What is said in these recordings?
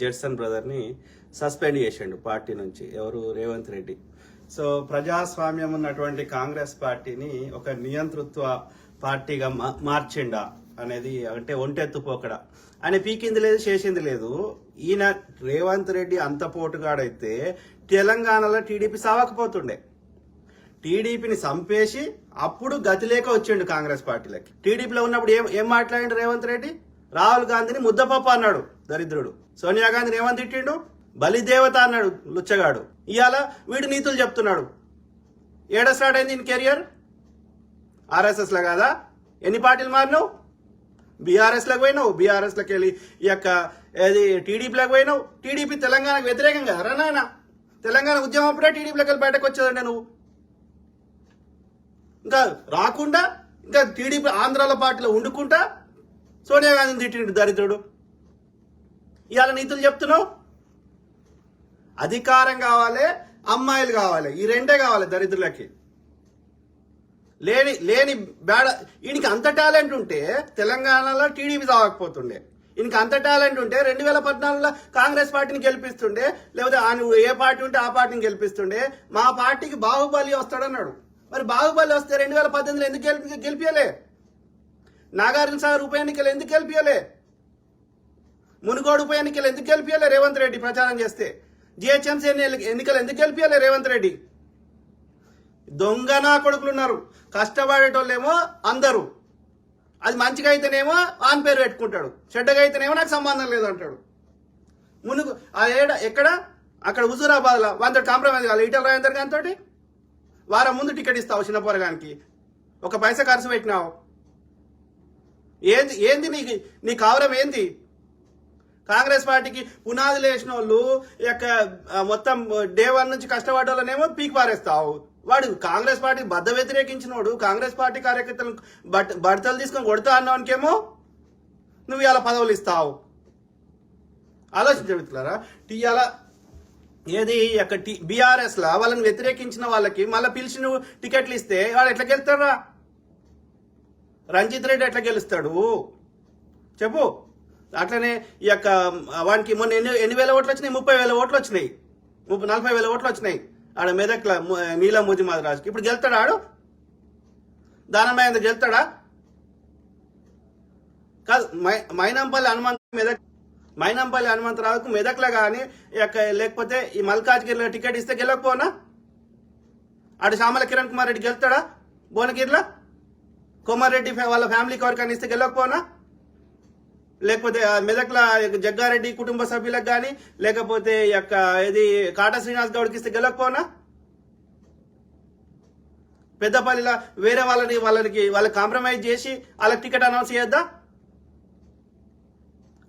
జెడ్సన్ బ్రదర్ని suspend చేసిండు party నుంచి. ఎవరు? రేవంత్ రెడ్డి. సో ప్రజాస్వామ్యం ఉన్నటువంటి కాంగ్రెస్ పార్టీని ఒక నియంతృత్వ పార్టీగా మార్చిండా అనేది అంటే ఒంటెత్తుపోకడ. ఆయన పీకింది లేదు, చేసింది లేదు. ఈయన రేవంత్ రెడ్డి అంత పోటుగాడైతే తెలంగాణలో టీడీపీ సావకపోతుండే. టీడీపీని చంపేసి అప్పుడు గతి లేక వచ్చిండు కాంగ్రెస్ పార్టీలకి. టీడీపీలో ఉన్నప్పుడు ఏం మాట్లాడిండు రేవంత్ రెడ్డి? రాహుల్ గాంధీని ముద్దపప్పు అన్నాడు దరిద్రుడు. సోనియా గాంధీని ఏమని తిట్టిండు? బలిదేవత అన్నాడు లుచ్చగాడు. ఇవాళ వీడు నీతులు చెప్తున్నాడు. ఏడ స్టార్ట్ అయింది ఇన్ కెరియర్? ఆర్ఎస్ఎస్ లో కాదా? ఎన్ని పార్టీలు మారినావు? బీఆర్ఎస్ లకు పోయినావు, బీఆర్ఎస్ లకు వెళ్ళి ఈ యొక్క టీడీపీలకు పోయినావు. టీడీపీ తెలంగాణకు వ్యతిరేకం కదా నాయన. తెలంగాణ ఉద్యమం అప్పుడే టీడీపీలోకి వెళ్ళి బయటకు వచ్చేదండి నువ్వు. ఇంకా రాకుండా ఇంకా టీడీపీ ఆంధ్రాల పార్టీలో ఉండుకుంటా సోనియా గాంధీని తిట్టిండు దరిద్రుడు. ఇవాళ నీతులు చెప్తున్నావు. అధికారం కావాలి, అమ్మాయిలు కావాలి, ఈ రెండే కావాలి దరిద్రులకి. లేని బేడ. ఈయనకి అంత టాలెంట్ ఉంటే తెలంగాణలో టీడీపీ సాగకపోతుండే. ఈయనకి అంత టాలెంట్ ఉంటే 2014లో కాంగ్రెస్ పార్టీని గెలిపిస్తుండే, లేకపోతే ఆయన ఏ పార్టీ ఉంటే ఆ పార్టీని గెలిపిస్తుండే. మా పార్టీకి బాహుబలి వస్తాడన్నాడు. మరి బాహుబలి వస్తే 2018లో ఎందుకు గెలిపియలే? నాగార్జున సాగర్ ఉప ఎన్నికలు ఎందుకు గెలిపియలే? మునుగోడు ఉప ఎన్నికలు ఎందుకు గెలిపియలే రేవంత్ రెడ్డి ప్రచారం చేస్తే? జిహెచ్ఎంసీ ఎన్నికలు ఎందుకు గెలిపియలే రేవంత్ రెడ్డి? దొంగ నా కొడుకులు ఉన్నారు. కష్టపడేటోళ్ళేమో అందరూ. అది మంచిగా అయితేనేమో ఆన్ పేరు పెట్టుకుంటాడు, చెడ్డగా అయితేనేమో నాకు సంబంధం లేదు అంటాడు. మునుగు ఎక్కడ? అక్కడ హుజూరాబాద్లో వాళ్ళతో కాంప్రమైజ్ కావాలి. ఈటల రాజేందర్ గారితో వారం ముందు టికెట్ ఇస్తావు చిన్న పోరగానికి. ఒక పైసా ఖర్చు పెట్టినావు. ఏంది నీ కవరం ఏంది? కాంగ్రెస్ పార్టీకి పునాదులు వేసిన వాళ్ళు మొత్తం డే 1 నుంచి కష్టపడ్డ వాళ్ళనేమో పీక్ పారేస్తావు. వాడు కాంగ్రెస్ పార్టీ బద్ద వ్యతిరేకించినోడు, కాంగ్రెస్ పార్టీ కార్యకర్తలు బడతలు తీసుకొని కొడతా అన్నవానికేమో నువ్వు ఇలా పదవులు ఇస్తావు. ఆలోచించబెట్టులారా. అలా ఏది బీఆర్ఎస్ లా వాళ్ళని వ్యతిరేకించిన వాళ్ళకి మళ్ళీ పిలిచి నువ్వు టికెట్లు ఇస్తే వాడు ఎట్లా గెలుస్తాడా? రంజిత్ రెడ్డి ఎట్లా గెలుస్తాడు చెప్పు. అట్లనే వానికి మొన్న ఎన్ని వేల ఓట్లు వచ్చినాయి? 30,000 ఓట్లు వచ్చినాయి, 40,000 ఓట్లు వచ్చినాయి ఆడ మెదక్ల నీలం ముజిమాద్ రాజుకి. ఇప్పుడు గెలుతాడా? ఆడు దానమయ్య గెలుతాడా? కాదు. మైనంపల్లి హనుమంతరావుకు మెదక్ల కానీ లేకపోతే ఈ మల్కాజ్గిరిలో టికెట్ ఇస్తే గెలకపోనా? ఆడు శామల కిరణ్ కుమార్ రెడ్డి గెలుతాడా? భువనగిరిలో కోమారెడ్డి వాళ్ళ ఫ్యామిలీకి ఎవరికైనా ఇస్తే గెలకపోనా? లేకపోతే మెదక్ల జగ్గారెడ్డి కుటుంబ సభ్యులకు కానీ లేకపోతే కాటా శ్రీనివాస్ గౌడ్కి ఇస్తే గెలకపోనా? పెద్దపల్లిలో వేరే వాళ్ళకి కాంప్రమైజ్ చేసి వాళ్ళకి టికెట్ అనౌన్స్ చేయొద్దా?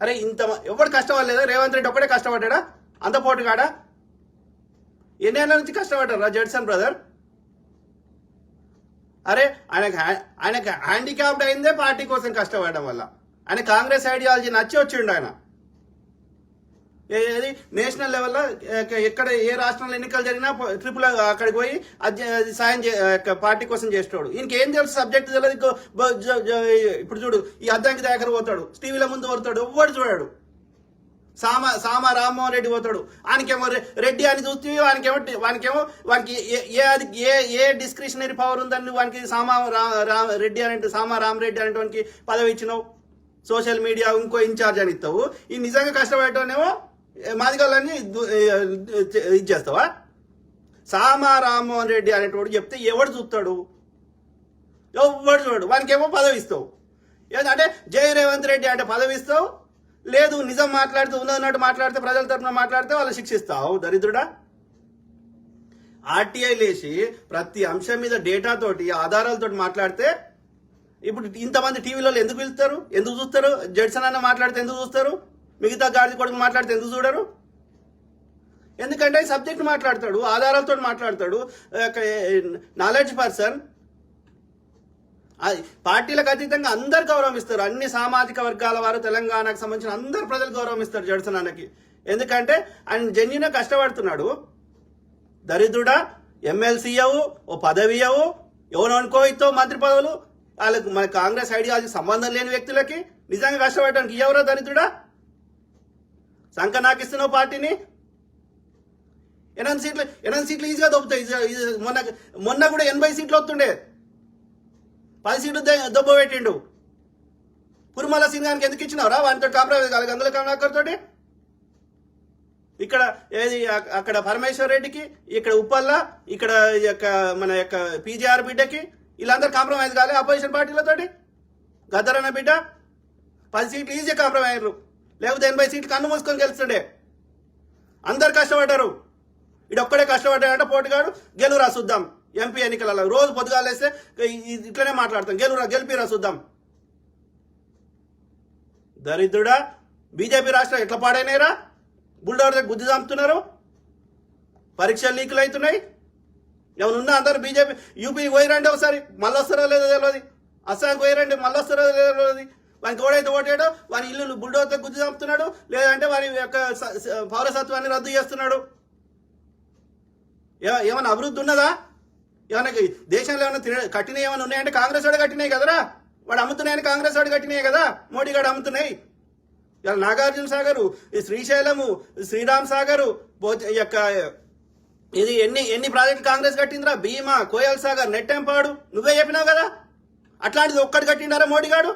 అరే ఇంత ఎవరు కష్టపడలేదా? రేవంత్ రెడ్డి ఒక్కడే కష్టపడ్డా? అంత పోటుగాడా? ఎన్నేళ్ళ నుంచి కష్టపడ్డారా జడ్సన్ బ్రదర్? అరే ఆయనకు హ్యాండిక్యాప్డ్ అయిందే పార్టీ కోసం కష్టపడడం వల్ల. ఆయన కాంగ్రెస్ ఐడియాలజీ నచ్చి వచ్చిండు. ఆయన ఏది నేషనల్ లెవెల్లో ఎక్కడ ఏ రాష్ట్రంలో ఎన్నికలు జరిగినా ట్రిపుల్ అక్కడికి పోయి సాయం పార్టీ కోసం చేస్తాడు. ఇంకేం తెలుసు? సబ్జెక్ట్ తెలియదు. ఇప్పుడు చూడు, ఈ అద్దంకి దగ్గర పోతాడు, టీవీల ముందు పోతాడు, ఎవ్వడు చూడాడు. సామా రామ్మోహన్ రెడ్డి పోతాడు, ఆయనకేమో రెడ్డి అని చూస్తే వానికి ఏ డిస్క్రిషనరీ పవర్ ఉందని వానికి రెడ్డి అంటే సామా రామరెడ్డి అనేటువంటి పదవి ఇచ్చినావు. సోషల్ మీడియా ఇంకో ఇన్ఛార్జ్ అని ఇస్తావు. ఈ నిజంగా కష్టపడేటోనేమో మాదిగోళ్ళని ఇచ్చేస్తావా? సామా రామ్మోహన్ రెడ్డి అనేటోడు చెప్తే ఎవడు చూస్తాడు? ఎవడు చూడు. వానికేమో పదవి ఇస్తావు. ఏంటంటే జై రేవంత్ రెడ్డి అంటే పదవి ఇస్తావు. లేదు నిజం మాట్లాడితే ఉన్నట్టు మాట్లాడితే ప్రజల తరఫున మాట్లాడితే వాళ్ళు శిక్షిస్తావు. దరిద్రుడా. ఆర్టీఐ లేచి ప్రతి అంశం మీద డేటాతోటి ఆధారాలతోటి మాట్లాడితే ఇప్పుడు ఇంతమంది టీవీలో ఎందుకు పిలుస్తారు? ఎందుకు చూస్తారు? జడ్సన్ అన్న మాట్లాడితే ఎందుకు చూస్తారు? మిగతా గాడి కొడుకు మాట్లాడితే ఎందుకు చూడరు? ఎందుకంటే సబ్జెక్ట్ మాట్లాడతాడు, ఆధారాలతో మాట్లాడతాడు. Knowledge person. పార్టీలకు అతీతంగా అందరు గౌరవం ఇస్తారు. అన్ని సామాజిక వర్గాల వారు, తెలంగాణకు సంబంధించిన అందరు ప్రజలు గౌరవం ఇస్తారు జడ్సన్ అన్నకి. ఎందుకంటే ఆయన జెన్యున్గా కష్టపడుతున్నాడు. దరిద్రుడా. ఎమ్మెల్సీ అవు, ఓ పదవి అవు, ఎవరు అనుకో ఇస్తావు మంత్రి పదవులు. వాళ్ళకి మన కాంగ్రెస్ ఐడియాలజీ సంబంధం లేని వ్యక్తులకి నిజంగా కష్టపడడానికి ఎవరో దరిద్రుడా? సంఖ నాకు ఇస్తున్నావు పార్టీని. 8 సీట్లు ఈజీగా దొబ్బుతాయి. మొన్న కూడా 80 సీట్లు వస్తుండే, 10 సీట్లు దొబ్బ పెట్టిండు. పురుమల సింగానికి ఎందుకు ఇచ్చినావురా? వానితో కాంప్రమైజ్ కాలేదు అందులో కమలాకర్తోటి. ఇక్కడ ఏది అక్కడ పరమేశ్వర్ రెడ్డికి, ఇక్కడ ఉప్పల్లా, ఇక్కడ మన యొక్క పీజీఆర్ బిడ్డకి, వీళ్ళందరూ కాంప్రమైజ్ కాలే అపోజిషన్ పార్టీలతోటి. గద్దరన్న బిడ్డ 10 సీట్లు ఈజీగా కాంప్రమైజ్ అయ్యారు. లేకపోతే 80 సీట్లు కన్ను మూసుకొని గెలుస్తుండే. అందరు కష్టపడ్డారు. ఇటు ఒక్కడే కష్టపడ్డాడంటే పోటీగాడు గెలురా చూద్దాం. ఎంపీ ఎన్నికలలో రోజు పొద్దుగాలేస్తే ఇట్లనే మాట్లాడతాం, గెలిపిరా చూద్దాం. దరిద్రుడా, బీజేపీ రాష్ట్రం ఎట్లా పాడైనాయిరా? బుల్డోర్ గుద్ది చంపుతున్నారు, పరీక్షలు లీకులు అవుతున్నాయి. ఏమన్నా అందరు బీజేపీ యూపీకి పోయిరండి ఒకసారి, మళ్ళీ వస్తారో లేదో తెలియదు. అస్సాంకి పోయిరండి, మళ్ళీ వస్తారో లేదో తెలియదు. వానికి ఎవడైతే ఓటాడో వాని ఇల్లు బుల్డోర్తో గుద్ది చంపుతున్నాడు, లేదంటే వారి యొక్క పౌరసత్వాన్ని రద్దు చేస్తున్నాడు. ఏమైనా అభివృద్ధి ఉన్నదా? ఏమైనా దేశంలో ఏమైనా కట్టినవి ఏమైనా ఉన్నాయంటే కాంగ్రెస్ వాడు కట్టినాయి కదరా. వాడు అమ్ముతున్నాయని కాంగ్రెస్ వాడు కట్టినాయి కదా, మోడీ గారు అమ్ముతున్నాయి. ఇలా నాగార్జున సాగరు, శ్రీశైలము, శ్రీరామ్ సాగరు యొక్క ఇది ఎన్ని ప్రాజెక్టులు కాంగ్రెస్ కట్టిందిరా? భీమా, కోయల్ సాగర్, నెట్టెంపాడు నువ్వే చెప్పినావు కదా. అట్లాంటిది ఒక్కటి కట్టిండారా మోడీ గారు?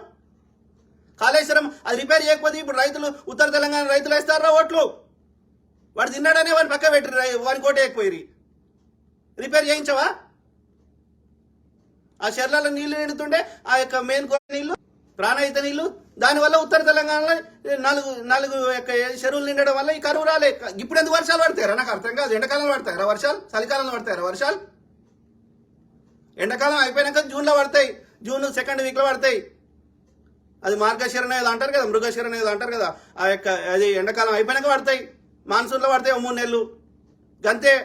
కాళేశ్వరం అది రిపేర్ చేయకపోతే ఇప్పుడు రైతులు, ఉత్తర తెలంగాణ రైతులు వేస్తారా ఓట్లు? వాడు తిన్నాడనే వాడిని పక్క పెట్టి వాడిని కోట వేయకపోయి రిపేర్ చేయించవా? ఆ చెర్లలో నీళ్లు నిండుతుండే, ఆ యొక్క మెయిన్ నీళ్లు, ప్రాణహిత నీళ్లు, దానివల్ల ఉత్తర తెలంగాణలో నాలుగు యొక్క చెరువులు నిండడం వల్ల ఈ కరువు రాలే. ఇప్పుడు ఎందుకు వర్షాలు పడతాయరా? నాకు అర్థం కాదు. ఎండాకాలంలో పడతాయరా వర్షాలు? చలికాలంలో పడతాయరా వర్షాలు? ఎండాకాలం అయిపోయినాక జూన్లో పడతాయి, జూన్ 2nd వీక్లో పడతాయి. అది మార్గశిర అనేది అంటారు కదా, మృగశిర అనేది అంటారు కదా. ఆ యొక్క అది ఎండాకాలం అయిపోయినాక పడతాయి, మాన్సూన్లో పడతాయి 3 నెలలు గంతే.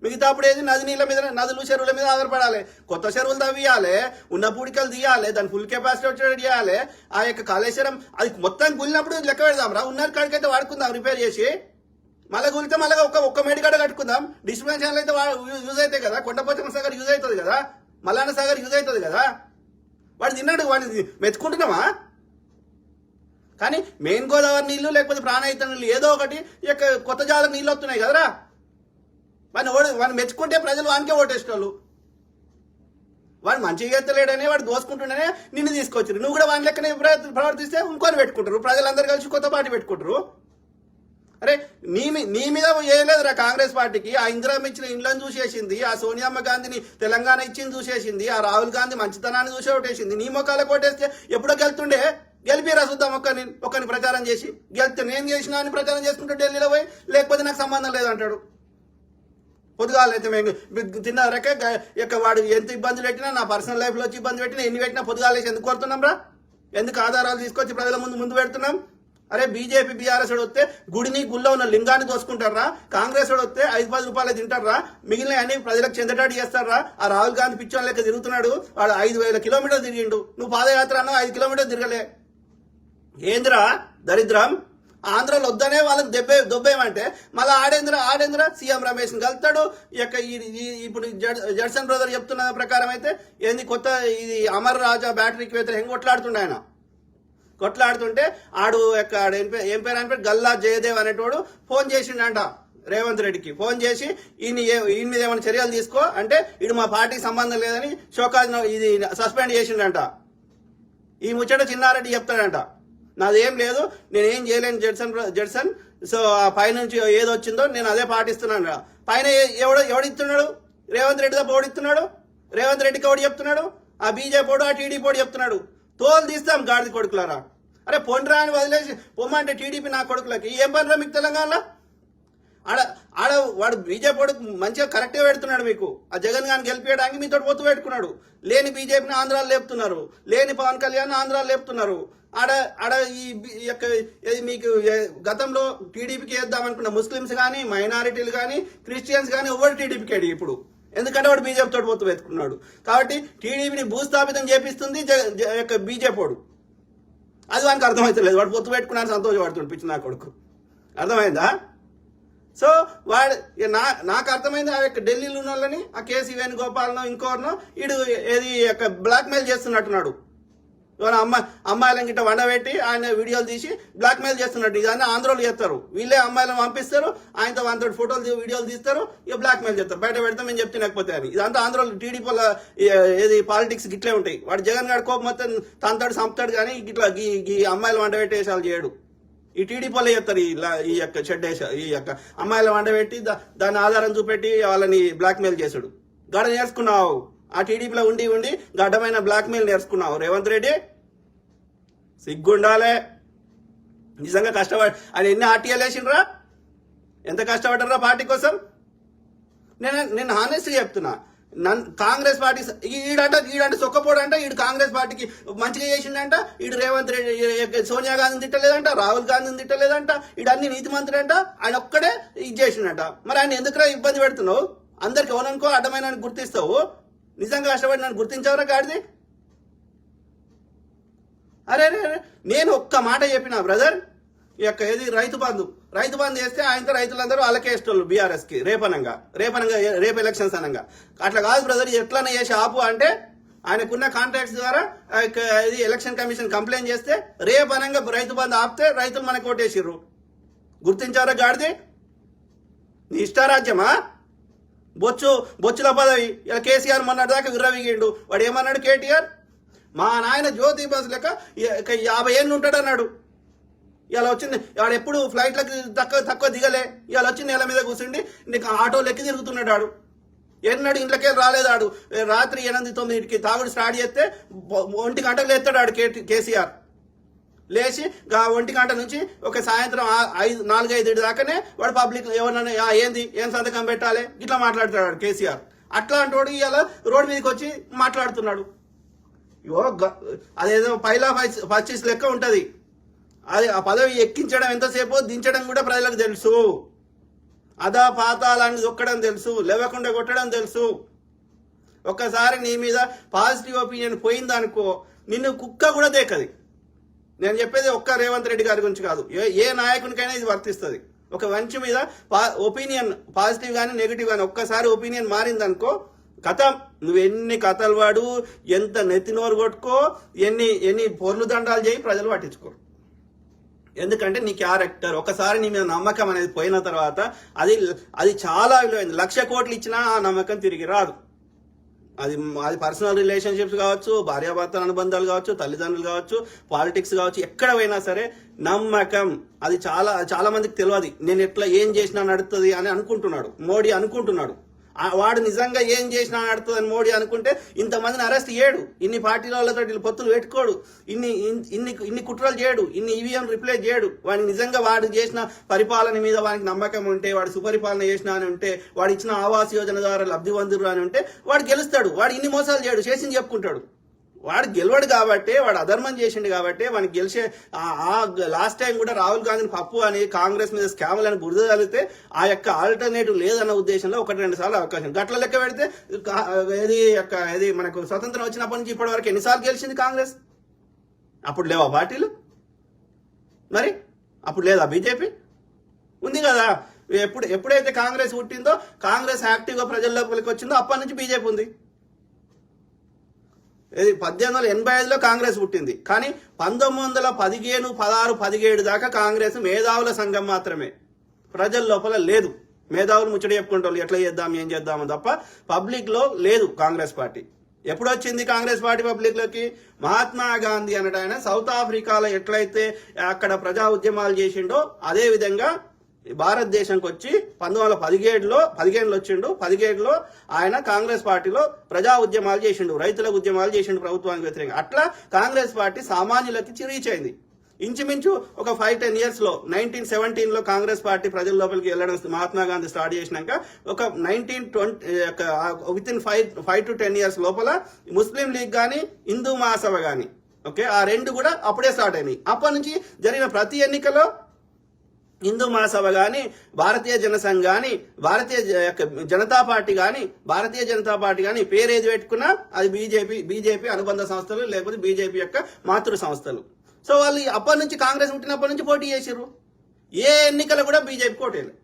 మిగతా అప్పుడు ఏది నది నీళ్ళ మీద, నదులు చెరువుల మీద ఆధారపడాలి. కొత్త చెరువులు తవ్వియాలి, ఉన్న పూడికలు తీయాలి, దాని ఫుల్ కెపాసిటీ వచ్చేటట్టు చేయాలి. ఆ యొక్క కాళేశ్వరం అది మొత్తం కూలినప్పుడు లెక్క పెడదాం రా. ఉన్న కాడికైతే వాడుకుందాం రిపేర్ చేసి, మళ్ళీ కూలితే మళ్ళీ ఒక్క మేడిగడ్డ కట్టుకుందాం. డిస్ట్రిబ్యూషన్ ఛానల్ అయితే యూజ్ అవుతాయి కదా, కొండపోచమ్మ సాగర్ యూజ్ అవుతుంది కదా, మల్లన్న సాగర్ యూజ్ అవుతుంది కదా. వాడు తిన్నాడు, వాడిని మెచ్చుకుంటున్నామా? కానీ మెయిన్ గోదావరి నీళ్లు లేకపోతే ప్రాణహిత నీళ్ళు ఏదో ఒకటి ఇక కొత్త జాల నీళ్ళు వస్తున్నాయి కదరా. వాడిని మెచ్చుకుంటే ప్రజలు వానికే ఓటేసేటోళ్ళు. వాడు మంచిగా ఎత్తలేడనే, వాడు దోసుకుంటుండనే నిన్ను తీసుకొచ్చారు. నువ్వు కూడా వాని లెక్కనే ప్రవర్తిస్తే ఇంకొని పెట్టుకుంటారు, ప్రజలందరూ కలిసి కొత్త పార్టీ పెట్టుకుంటారు. అరే నీ మీద ఏలేదురా కాంగ్రెస్ పార్టీకి. ఆ ఇందిరామ్మ ఇచ్చిన ఇండ్లను చూసేసింది, ఆ సోనియమ్మ గాంధీని తెలంగాణ ఇచ్చింది చూసేసింది, ఆ రాహుల్ గాంధీ మంచితనాన్ని చూసే ఓటేసింది. నీ మొక్కలకు ఓటేస్తే ఎప్పుడో గెలుతుండే. గెలిపిరా చూద్దాం ఒక్కని ప్రచారం చేసి. గెలిస్తే నేను చేసిన అని ప్రచారం చేసుకుంటూ ఢిల్లీలో పోయి, లేకపోతే నాకు సంబంధం లేదంటాడు. పొద్దుగాలైతే మేము తిన్నారక ఇక వాడు ఎంత ఇబ్బందులు పెట్టినా, నా పర్సనల్ లైఫ్లో వచ్చి ఇబ్బంది పెట్టినా, ఎన్ని పెట్టినా పొద్దుగాలేసి ఎందుకు కోరుతున్నాం రా? ఎందుకు ఆధారాలు తీసుకొచ్చి ప్రజల ముందు పెడుతున్నాం? అరే బీజేపీ బీఆర్ఎస్ వస్తే గుడిలో ఉన్న లింగాన్ని దోసుకుంటారా? కాంగ్రెస్ వస్తే 5-10 రూపాయలు తింటారా? మిగిలిన అన్ని ప్రజలకు చెందటాడు చేస్తారా? ఆ రాహుల్ గాంధీ పిచ్చోన్ లెక్క తిరుగుతున్నాడు. వాడు 5,000 కిలోమీటర్లు తిరిగిండు. నువ్వు పాదయాత్ర అన్నావు 5 కిలోమీటర్లు తిరగలే. ఏంద్రా దరిద్రం? ఆంధ్రాలో వద్దనే వాళ్ళకి దొబ్బేయమంటే మళ్ళీ ఆడేంద్ర సీఎం రమేష్ని కలుతాడు. ఇప్పుడు జడ్సన్ బ్రదర్ చెప్తున్న ప్రకారం అయితే ఏంది కొత్త ఇది అమర్ రాజా బ్యాటరీకి వ్యతిరేకంగా కొట్లాడుతుండే. ఆయన కొట్లాడుతుంటే ఏం పేరు అని గల్లా జయదేవ్ అనేటోడు ఫోన్ చేసిండంట రేవంత్ రెడ్డికి. ఫోన్ చేసి ఈయన మీద ఏమైనా చర్యలు తీసుకో అంటే, ఇడు మా పార్టీకి సంబంధం లేదని షోకాజ్ ఇది సస్పెండ్ చేసిండంట. ఈ ముచ్చట చిన్నారెడ్డి చెప్తాడంట, నాదేం లేదు, నేనేం చేయలేను జడ్సన్. సో ఆ పైనుంచి ఏది వచ్చిందో నేను అదే పాటిస్తున్నాను. పైన ఎవడిస్తున్నాడు? రేవంత్ రెడ్డి తప్ప ఓడిస్తున్నాడు. రేవంత్ రెడ్డికి ఎవడు చెప్తున్నాడు? ఆ బీజేపీ ఆ టీడీపీ ఓడి చెప్తున్నాడు. తోలు తీస్తాం గాడిది కొడుకులారా. అరే పొండ్రా అని వదిలేసి పొమ్మంటే టీడీపీ నా కొడుకులకి ఏం పనిరా మీకు తెలంగాణలో? ఆడ వాడు బీజేపీ వాడు మంచిగా కరెక్ట్గా పెడుతున్నాడు మీకు. ఆ జగన్ గారిని గెలిపించడానికి మీతో పొత్తు పెట్టుకున్నాడు. లేని బీజేపీని ఆంధ్రాలో లేపుతున్నారు, లేని పవన్ కళ్యాణ్ ఆంధ్రాలో లేపుతున్నారు. ఆడ ఈ మీకు గతంలో టీడీపీకి వేద్దామనుకున్న ముస్లిమ్స్ కానీ, మైనారిటీలు కానీ, క్రిస్టియన్స్ కానీ ఎవరు టీడీపీకి అడి ఇప్పుడు, ఎందుకంటే వాడు బీజేపీ తోటి పొత్తు పెట్టుకున్నాడు. కాబట్టి టీడీపీని భూస్థాపితం చేపిస్తుంది బీజేపీ వాడు. అది వానికి అర్థమవుతలేదు. వాడు పొత్తు పెట్టుకున్నాను సంతోషపడుతుంది పిచ్చి నా కొడుకు. అర్థమైందా? సో వాడు నాకు అర్థమైంది. ఆ యొక్క ఢిల్లీలో ఉన్న వాళ్ళని, ఆ కేసీ వేణుగోపాల్నో ఇంకోరినో ఇడు ఏది బ్లాక్ మెయిల్ చేస్తున్నట్టున్నాడు. ఇవాళ అమ్మాయిలను గిట్ట వండబెట్టి ఆయన వీడియోలు తీసి బ్లాక్మెయిల్ చేస్తున్నట్టు ఇదన్నీ ఆంధ్రోలు చేస్తారు. వీళ్ళే అమ్మాయిలను పంపిస్తారు, ఆయనతో వంద ఫోటోలు వీడియోలు తీస్తారు, ఇక బ్లాక్మెయిల్ చేస్తారు. బయట పెడతాం మేము చెప్తే అని ఇదంతా ఆంధ్రోలు టీడీపీ ఏది పాలిటిక్స్ గిట్లే ఉంటాయి. వాడు జగన్ గారి కోపం మొత్తం తంతాడు చంపుతాడు, కానీ గిట్లా ఈ అమ్మాయిలు వండబెట్టేసాలు చేయడు. ఈ టీడీపీలో చేస్తారు ఈ యొక్క చెడ్డేస ఈ యొక్క అమ్మాయిల వండబెట్టి దాని ఆధారం చూపెట్టి వాళ్ళని బ్లాక్మెయిల్ చేసుడు. గడ నేర్చుకున్నావు, ఆ టీడీపీలో ఉండి గడ్డమైన బ్లాక్మెయిల్ నేర్చుకున్నావు. రేవంత్ రెడ్డి సిగ్గుండాలే. నిజంగా కష్టపడి ఆయన ఎన్ని ఆర్టీఎల్ వేసిండ్రా, ఎంత కష్టపడ్డరా పార్టీ కోసం. నేను హానెస్ట్గా చెప్తున్నా, కాంగ్రెస్ పార్టీ ఈడంటే సొక్కపోడంట, ఈడు కాంగ్రెస్ పార్టీకి మంచిగా చేసిండంట, ఈడు రేవంత్ రెడ్డి సోనియా గాంధీని తిట్టలేదంట, రాహుల్ గాంధీని తిట్టలేదంట, ఈడు అన్ని నీతి మంత్రి అంట, ఆయన ఒక్కడే ఇది చేసిండట. మరి ఆయన ఎందుకు ఇబ్బంది పెడుతున్నావు? అందరికి ఎవరనుకో అడ్డమైన గుర్తిస్తావు. నిజంగా కష్టపడి నన్ను గుర్తించవరా గాడిది? అరే నేను ఒక్క మాట చెప్పిన బ్రదర్, ఈ యొక్క ఏది రైతు బంధు వేస్తే ఆయనతో రైతులందరూ అలకేస్టోళ్ళు బీఆర్ఎస్కి రేపనంగా రేపు ఎలక్షన్స్ అనంగా. అట్లా కాదు బ్రదర్, ఎట్లనే చేసి ఆపు అంటే ఆయనకున్న కాంట్రాక్ట్స్ ద్వారా ఇది ఎలక్షన్ కమిషన్ కంప్లైంట్ చేస్తే రేపనంగా రైతు బంధు ఆపితే రైతులు మనకు ఓటేసిర్రు. గుర్తించారా గాడిది? నీ ఇష్టారాజ్యమా? బొచ్చుల పదవి. ఇలా కేసీఆర్ మొన్నటి దాకా విర్రవీగిండు. వాడు ఏమన్నాడు? కేటీఆర్ మా నాయన జ్యోతి బస్ లెక్క 50 ఏళ్ళు ఉంటాడు అన్నాడు. ఇలా వచ్చింది వాడు ఎప్పుడు ఫ్లైట్లకు తక్కువ దిగలే. ఇవాళ వచ్చి నేల మీద కూర్చుండి నీకు ఆటోలు ఎక్కి తిరుగుతున్నాడు. ఎన్నడు ఇంట్లోకే రాలేదాడు. రాత్రి 8-9కి తాగుడు స్టార్ట్ చేస్తే 1 గంటకు లేస్తాడు కేసీఆర్. లేచి 1 గంట నుంచి ఒక సాయంత్రం 4-5 దాకానే వాడు పబ్లిక్ ఎవరన్నా ఏం సంతకం పెట్టాలి ఇట్లా మాట్లాడుతున్నాడు కేసీఆర్. అట్లాంటి వాడు ఇవాళ రోడ్డు మీదకి వచ్చి మాట్లాడుతున్నాడు. అదేదో పైలా పర్చేస్ లెక్క ఉంటది. అది ఆ పదవి ఎక్కించడం ఎంతసేపో దించడం కూడా ప్రజలకు తెలుసు. అదా పాతాళాన్ని దొక్కడం తెలుసు, లేవకుండా కొట్టడం తెలుసు. ఒక్కసారి నీ మీద పాజిటివ్ ఒపీనియన్ పోయిందనుకో, నిన్ను కుక్క కూడా దేకది. నేను చెప్పేది ఒక్క రేవంత్ రెడ్డి గారి గురించి కాదు, ఏ నాయకునికైనా ఇది వర్తిస్తుంది. ఒక మంచి మీద ఒపీనియన్ పాజిటివ్ కానీ నెగిటివ్ కానీ ఒక్కసారి ఒపీనియన్ మారిందనుకో కథం. నువ్వు ఎన్ని కథలు వాడు, ఎంత నెత్తినోరు కొట్టుకో, ఎన్ని పొర్లు దండాలు చేయి, ప్రజలు పట్టించుకోరు. ఎందుకంటే నీ క్యారెక్టర్ ఒకసారి నీ మీద నమ్మకం అనేది పోయిన తర్వాత అది చాలా విలువైంది. 1,00,000 కోట్లు ఇచ్చినా ఆ నమ్మకం తిరిగి రాదు. అది పర్సనల్ రిలేషన్షిప్స్ కావచ్చు, భార్యాభర్తల అనుబంధాలు కావచ్చు, తల్లిదండ్రులు కావచ్చు, పాలిటిక్స్ కావచ్చు, ఎక్కడ పోయినా సరే నమ్మకం అది చాలా మందికి తెలియదు. నేను ఎట్లా ఏం చేసినా నడుస్తుంది అని అనుకుంటున్నాడు మోడీ. అనుకుంటున్నాడు వాడు నిజంగా ఏం చేసినా నడుతుందని మోడీ అనుకుంటే ఇంతమందిని అరెస్ట్ చేయడు, ఇన్ని పార్టీలతో పొత్తులు పెట్టుకోడు, ఇన్ని కుట్రలు చేయడు, ఇన్ని ఈవీఎం రిప్లేస్ చేయడు. వాడిని నిజంగా వాడు చేసిన పరిపాలన మీద వాడికి నమ్మకం ఉంటే, వాడు సుపరిపాలన చేసిన అని ఉంటే, వాడు ఇచ్చిన ఆవాస్ యోజన ద్వారా లబ్ధి పొందురు అని ఉంటే వాడు గెలుస్తాడు. వాడు ఇన్ని మోసాలు చేయడు, చేసింది చెప్పుకుంటాడు. వాడు గెలవడు కాబట్టి, వాడు అధర్మం చేసిండు కాబట్టి వాడికి గెలిచే లాస్ట్ టైం కూడా రాహుల్ గాంధీని పప్పు అని కాంగ్రెస్ మీద స్కాములు అని బురద కలిగితే ఆ యొక్క ఆల్టర్నేటివ్ లేదన్న ఉద్దేశంలో 1-2 సార్లు అవకాశం గట్ల లెక్క పెడితే ఇది మనకు స్వతంత్రం వచ్చినప్పటి నుంచి ఇప్పటి వరకు ఎన్నిసార్లు గెలిచింది కాంగ్రెస్? అప్పుడు లేవా పార్టీలు? మరి అప్పుడు లేదా బీజేపీ? ఉంది కదా. ఎప్పుడైతే కాంగ్రెస్ పుట్టిందో, కాంగ్రెస్ యాక్టివ్గా ప్రజల్లోకి వచ్చిందో అప్పటి నుంచి బీజేపీ ఉంది. 1885లో కాంగ్రెస్ పుట్టింది, కానీ 1915, 16, 17 దాకా కాంగ్రెస్ మేధావుల సంఘం మాత్రమే, ప్రజల లోపల లేదు. మేధావులు ముచ్చట చెప్పుకుంటారు ఎట్లా చేద్దాం ఏం చేద్దామని తప్ప పబ్లిక్ లో లేదు కాంగ్రెస్ పార్టీ. ఎప్పుడు వచ్చింది కాంగ్రెస్ పార్టీ పబ్లిక్ లోకి? మహాత్మా గాంధీ అన్నట్టు ఆయన సౌత్ ఆఫ్రికాలో ఎట్లయితే అక్కడ ప్రజా ఉద్యమాలు చేసిండో అదే విధంగా భారతదేశంకి వచ్చి 1915లో వచ్చిండు. 17లో ఆయన కాంగ్రెస్ పార్టీలో ప్రజా ఉద్యమాలు చేసిండు, రైతుల ఉద్యమాలు చేసిండు ప్రభుత్వానికి వ్యతిరేకంగా. అట్లా కాంగ్రెస్ పార్టీ సామాన్యులకి రీచ్ అయింది. ఇంచుమించు ఒక 5-10 years లో 1917లో కాంగ్రెస్ పార్టీ ప్రజల లోపలికి వెళ్ళడం మహాత్మా గాంధీ స్టార్ట్ చేసినాక ఒక 1920 5 to 10 years లోపల ముస్లిం లీగ్ కానీ హిందూ మహాసభ కానీ ఆ రెండు కూడా అప్పుడే స్టార్ట్ అయినాయి. అప్పటి నుంచి జరిగిన ప్రతి ఎన్నికలో హిందూ మహాసభ కానీ, భారతీయ జనసంఘ్ కానీ, భారతీయ జనతా పార్టీ కానీ పేరు ఏది పెట్టుకున్నా అది బీజేపీ అనుబంధ సంస్థలు, లేకపోతే బీజేపీ యొక్క మాతృ సంస్థలు. సో వాళ్ళు అప్పటి నుంచి కాంగ్రెస్ పుట్టినప్పటి నుంచి పోటీ చేసారు. ఏ ఎన్నికలు కూడా బీజేపీకి ఓటేయలే.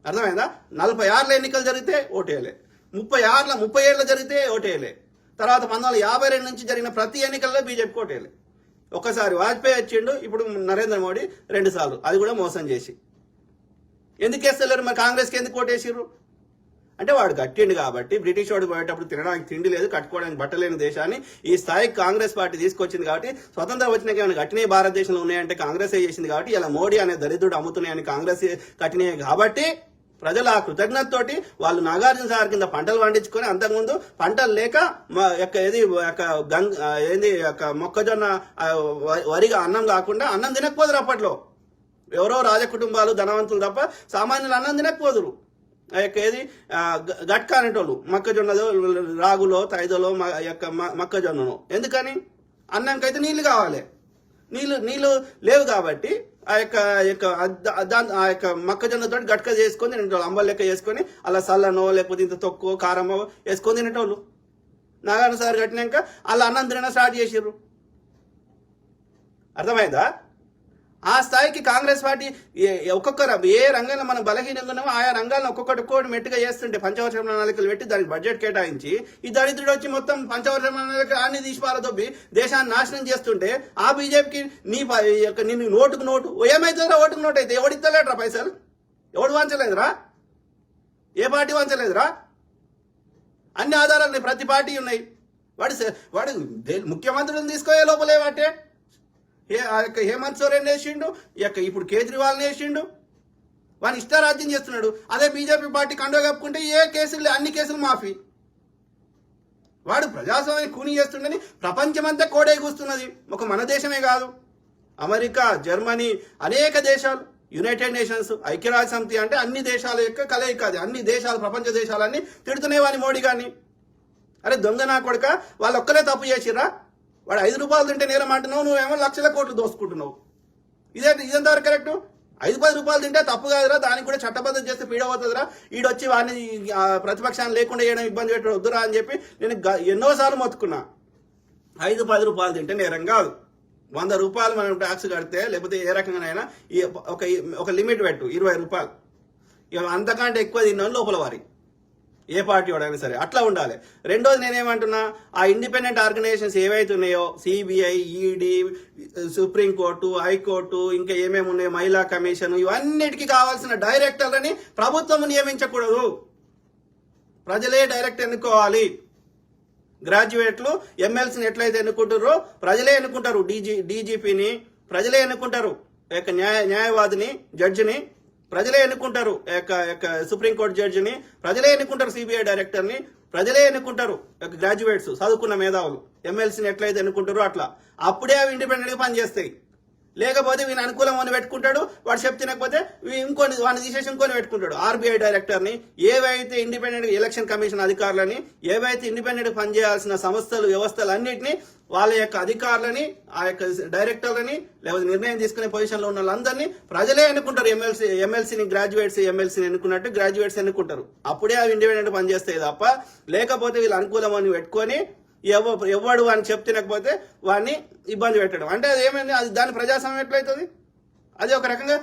అర్థమైందా? 46 ఎన్నికలు జరిగితే ఓటేయలే, 30 ఏళ్ళు జరిగితే ఓటేయలే, తర్వాత 1952 నుంచి జరిగిన ప్రతి ఎన్నికల్లో బీజేపీ కోటేయాలి. ఒకసారి వాజ్పేయి వచ్చిండు, ఇప్పుడు నరేంద్ర మోడీ 2 సార్లు, అది కూడా మోసం చేసి. ఎందుకు వేస్తలేరు మరి? కాంగ్రెస్కి ఎందుకు కోటేసిర్రు అంటే వాడు కట్టిండు కాబట్టి. బ్రిటిష్ వాడు పోయేటప్పుడు తినడానికి తిండి లేదు, కట్టుకోవడానికి బట్టలేని దేశాన్ని ఈ స్థాయికి కాంగ్రెస్ పార్టీ తీసుకొచ్చింది కాబట్టి. స్వతంత్రం వచ్చినాక ఏమైనా కట్టినవి భారతదేశంలో ఉన్నాయంటే కాంగ్రెస్ చేసింది కాబట్టి. ఇలా మోడీ అనే దరిద్రుడు అమ్ముతున్నాయని కాంగ్రెస్ కట్టినాయి కాబట్టి ప్రజలు ఆ కృతజ్ఞతతోటి వాళ్ళు నాగార్జున సాగర్ కింద పంటలు పండించుకొని, అంతకుముందు పంటలు లేక మొక్కజొన్న వరిగా అన్నం కాకుండా అన్నం తినకపోదురు అప్పట్లో. ఎవరో రాజకుటుంబాలు ధనవంతులు తప్ప సామాన్యులు అన్నం తినకపోదురు. గట్కా అనేటోళ్ళు మొక్కజొన్నదో రాగులో తైదలో మొక్కజొన్నను. ఎందుకని? అన్నంకైతే నీళ్లు కావాలి, నీళ్లు లేవు కాబట్టి ఆ యొక్క మొక్కజొన్నతో గట్క చేసుకొని తినేటోళ్ళు, అంబల్ లెక్క చేసుకొని అలా సల్లనో లేకపోతే ఇంత తొక్కో కారమో వేసుకొని తినేటోళ్ళు. నాగార్జున సాగర్ కట్టినాక అలా అన్నం తినడం స్టార్ట్ చేసిర్రు. అర్థమైందా? ఆ స్థాయికి కాంగ్రెస్ పార్టీ ఒక్కొక్క ఏ రంగంలో మనం బలహీనంగా ఉన్నామో ఆయా రంగాలను ఒక్కొక్కటి మెట్టుగా చేస్తుంటే పంచవర్ష ప్రణాళికలు పెట్టి దానికి బడ్జెట్ కేటాయించి ఈ దరిద్రుడు వచ్చి మొత్తం పంచవర్ష ప్రణాళిక అన్ని తీసి పారదొబ్బి దేశాన్ని నాశనం చేస్తుంటే ఆ బీజేపీకి నీ నోటుకు నోటు ఏమైతుందిరా? ఓటుకు నోటు అయితే ఎవడిస్తలేదురా పైసలు? ఎవడు వంచలేదురా? ఏ పార్టీ వంచలేదురా? అన్ని ఆధారాలు ప్రతి పార్టీ ఉన్నాయి. వాడు ముఖ్యమంత్రులను తీసుకోయే లోపలే వాటే హేమంత్ సోరెన్ వేసిండు, ఇప్పుడు కేజ్రీవాల్ని వేసిండు. వాడిని ఇష్టారాజ్యం చేస్తున్నాడు. అదే బీజేపీ పార్టీ కండువా కప్పుకుంటే ఏ కేసులు, అన్ని కేసులు మాఫీ. వాడు ప్రజాస్వామ్యం కూని చేస్తుండని ప్రపంచమంతా కోడే కూస్తున్నది. ఒక మన దేశమే కాదు, అమెరికా, జర్మనీ, అనేక దేశాలు, యునైటెడ్ నేషన్స్, ఐక్యరాజ్య సమితి అంటే అన్ని దేశాల యొక్క కలయిక. అది అన్ని దేశాలు, ప్రపంచ దేశాలన్నీ తిడుతున్నాయి వాని మోడీ గారిని. అరే దొంగ నా కొడుక, వాళ్ళు ఒక్కరే తప్పు చేసిర్రా? వాడు 5 రూపాయలు తింటే నేరం అంటున్నావు, నువ్వేమో లక్షల కోట్లు దోసుకుంటున్నావు. ఇదెంతవరకు కరెక్ట్? 5-10 రూపాయలు తింటే తప్పు కాదురా, దానికి కూడా చట్టబద్ధం చేస్తే పీడవుతుందిరా. ఈడొచ్చి వాడిని ప్రతిపక్షాన్ని లేకుండా చేయడం ఇబ్బంది పెట్టడం వద్దురా అని చెప్పి నేను ఎన్నోసార్లు మొత్తుకున్నా. 5-10 రూపాయలు తింటే నేరం కాదు. 100 రూపాయలు మనం ట్యాక్స్ కడితే లేకపోతే ఏ రకంగానైనా ఒక లిమిట్ పెట్టు, 20 రూపాయలు. ఇక అంతకంటే ఎక్కువ తిన్నాను లోపల వారి ఏ పార్టీ వాడైనా సరే అట్లా ఉండాలి. రెండోది నేనేమంటున్నా, ఆ ఇండిపెండెంట్ ఆర్గనైజేషన్స్ ఏవైతే ఉన్నాయో సిబిఐ, ఈడీ, సుప్రీంకోర్టు, హైకోర్టు, ఇంకా ఏమేమి ఉన్నాయో మహిళా కమిషన్, ఇవన్నిటికీ కావాల్సిన డైరెక్టర్లని ప్రభుత్వం నియమించకూడదు. ప్రజలే డైరెక్ట్ ఎన్నుకోవాలి. గ్రాడ్యుయేట్లు ఎమ్మెల్సీని ఎట్లయితే ఎన్నుకుంటారో ప్రజలే ఎన్నుకుంటారు. డీజీపీని ప్రజలే ఎన్నుకుంటారు. న్యాయవాదిని, జడ్జిని ప్రజలే ఎన్నుకుంటారు. సుప్రీంకోర్టు జడ్జిని ప్రజలే ఎన్నుకుంటారు. సిబిఐ డైరెక్టర్ని ప్రజలే ఎన్నుకుంటారు. గ్రాడ్యుయేట్స్, చదువుకున్న మేధావులు ఎమ్మెల్సీని ఎట్లయితే ఎన్నుకుంటారో అట్లా. అప్పుడే అవి ఇండిపెండెంట్గా పనిచేస్తాయి. లేకపోతే వీని అనుకూలం అని పెట్టుకుంటాడు, వాడు చెప్తినకపోతే వాడిని తీసేసి ఇంకొని పెట్టుకుంటాడు. ఆర్బీఐ డైరెక్టర్ని, ఏవైతే ఇండిపెండెంట్ ఎలక్షన్ కమిషన్ అధికారులని, ఏవైతే ఇండిపెండెంట్ పనిచేయాల్సిన సంస్థలు, వ్యవస్థలు అన్నింటినీ వాళ్ళ యొక్క అధికారులని, ఆ యొక్క డైరెక్టర్లని, లేకపోతే నిర్ణయం తీసుకునే పొజిషన్లో ఉన్న వాళ్ళందరినీ ప్రజలే ఎన్నుకుంటారు. ఎమ్మెల్సీని ఎమ్మెల్సీని ఎన్నుకున్నట్టు గ్రాడ్యుయేట్స్ ఎన్నుకుంటారు. అప్పుడే అవి ఇండిపెండెంట్ పనిచేస్తాయి తప్ప లేకపోతే వీళ్ళు అనుకూలం అని పెట్టుకొని ఎవడు అని చెప్తినకపోతే వాడిని ఇబ్బంది పెట్టడం అంటే అది ఏమైంది? అది దాని ప్రజాస్వామ్యం ఎట్లయితుంది? అది ఒక రకంగా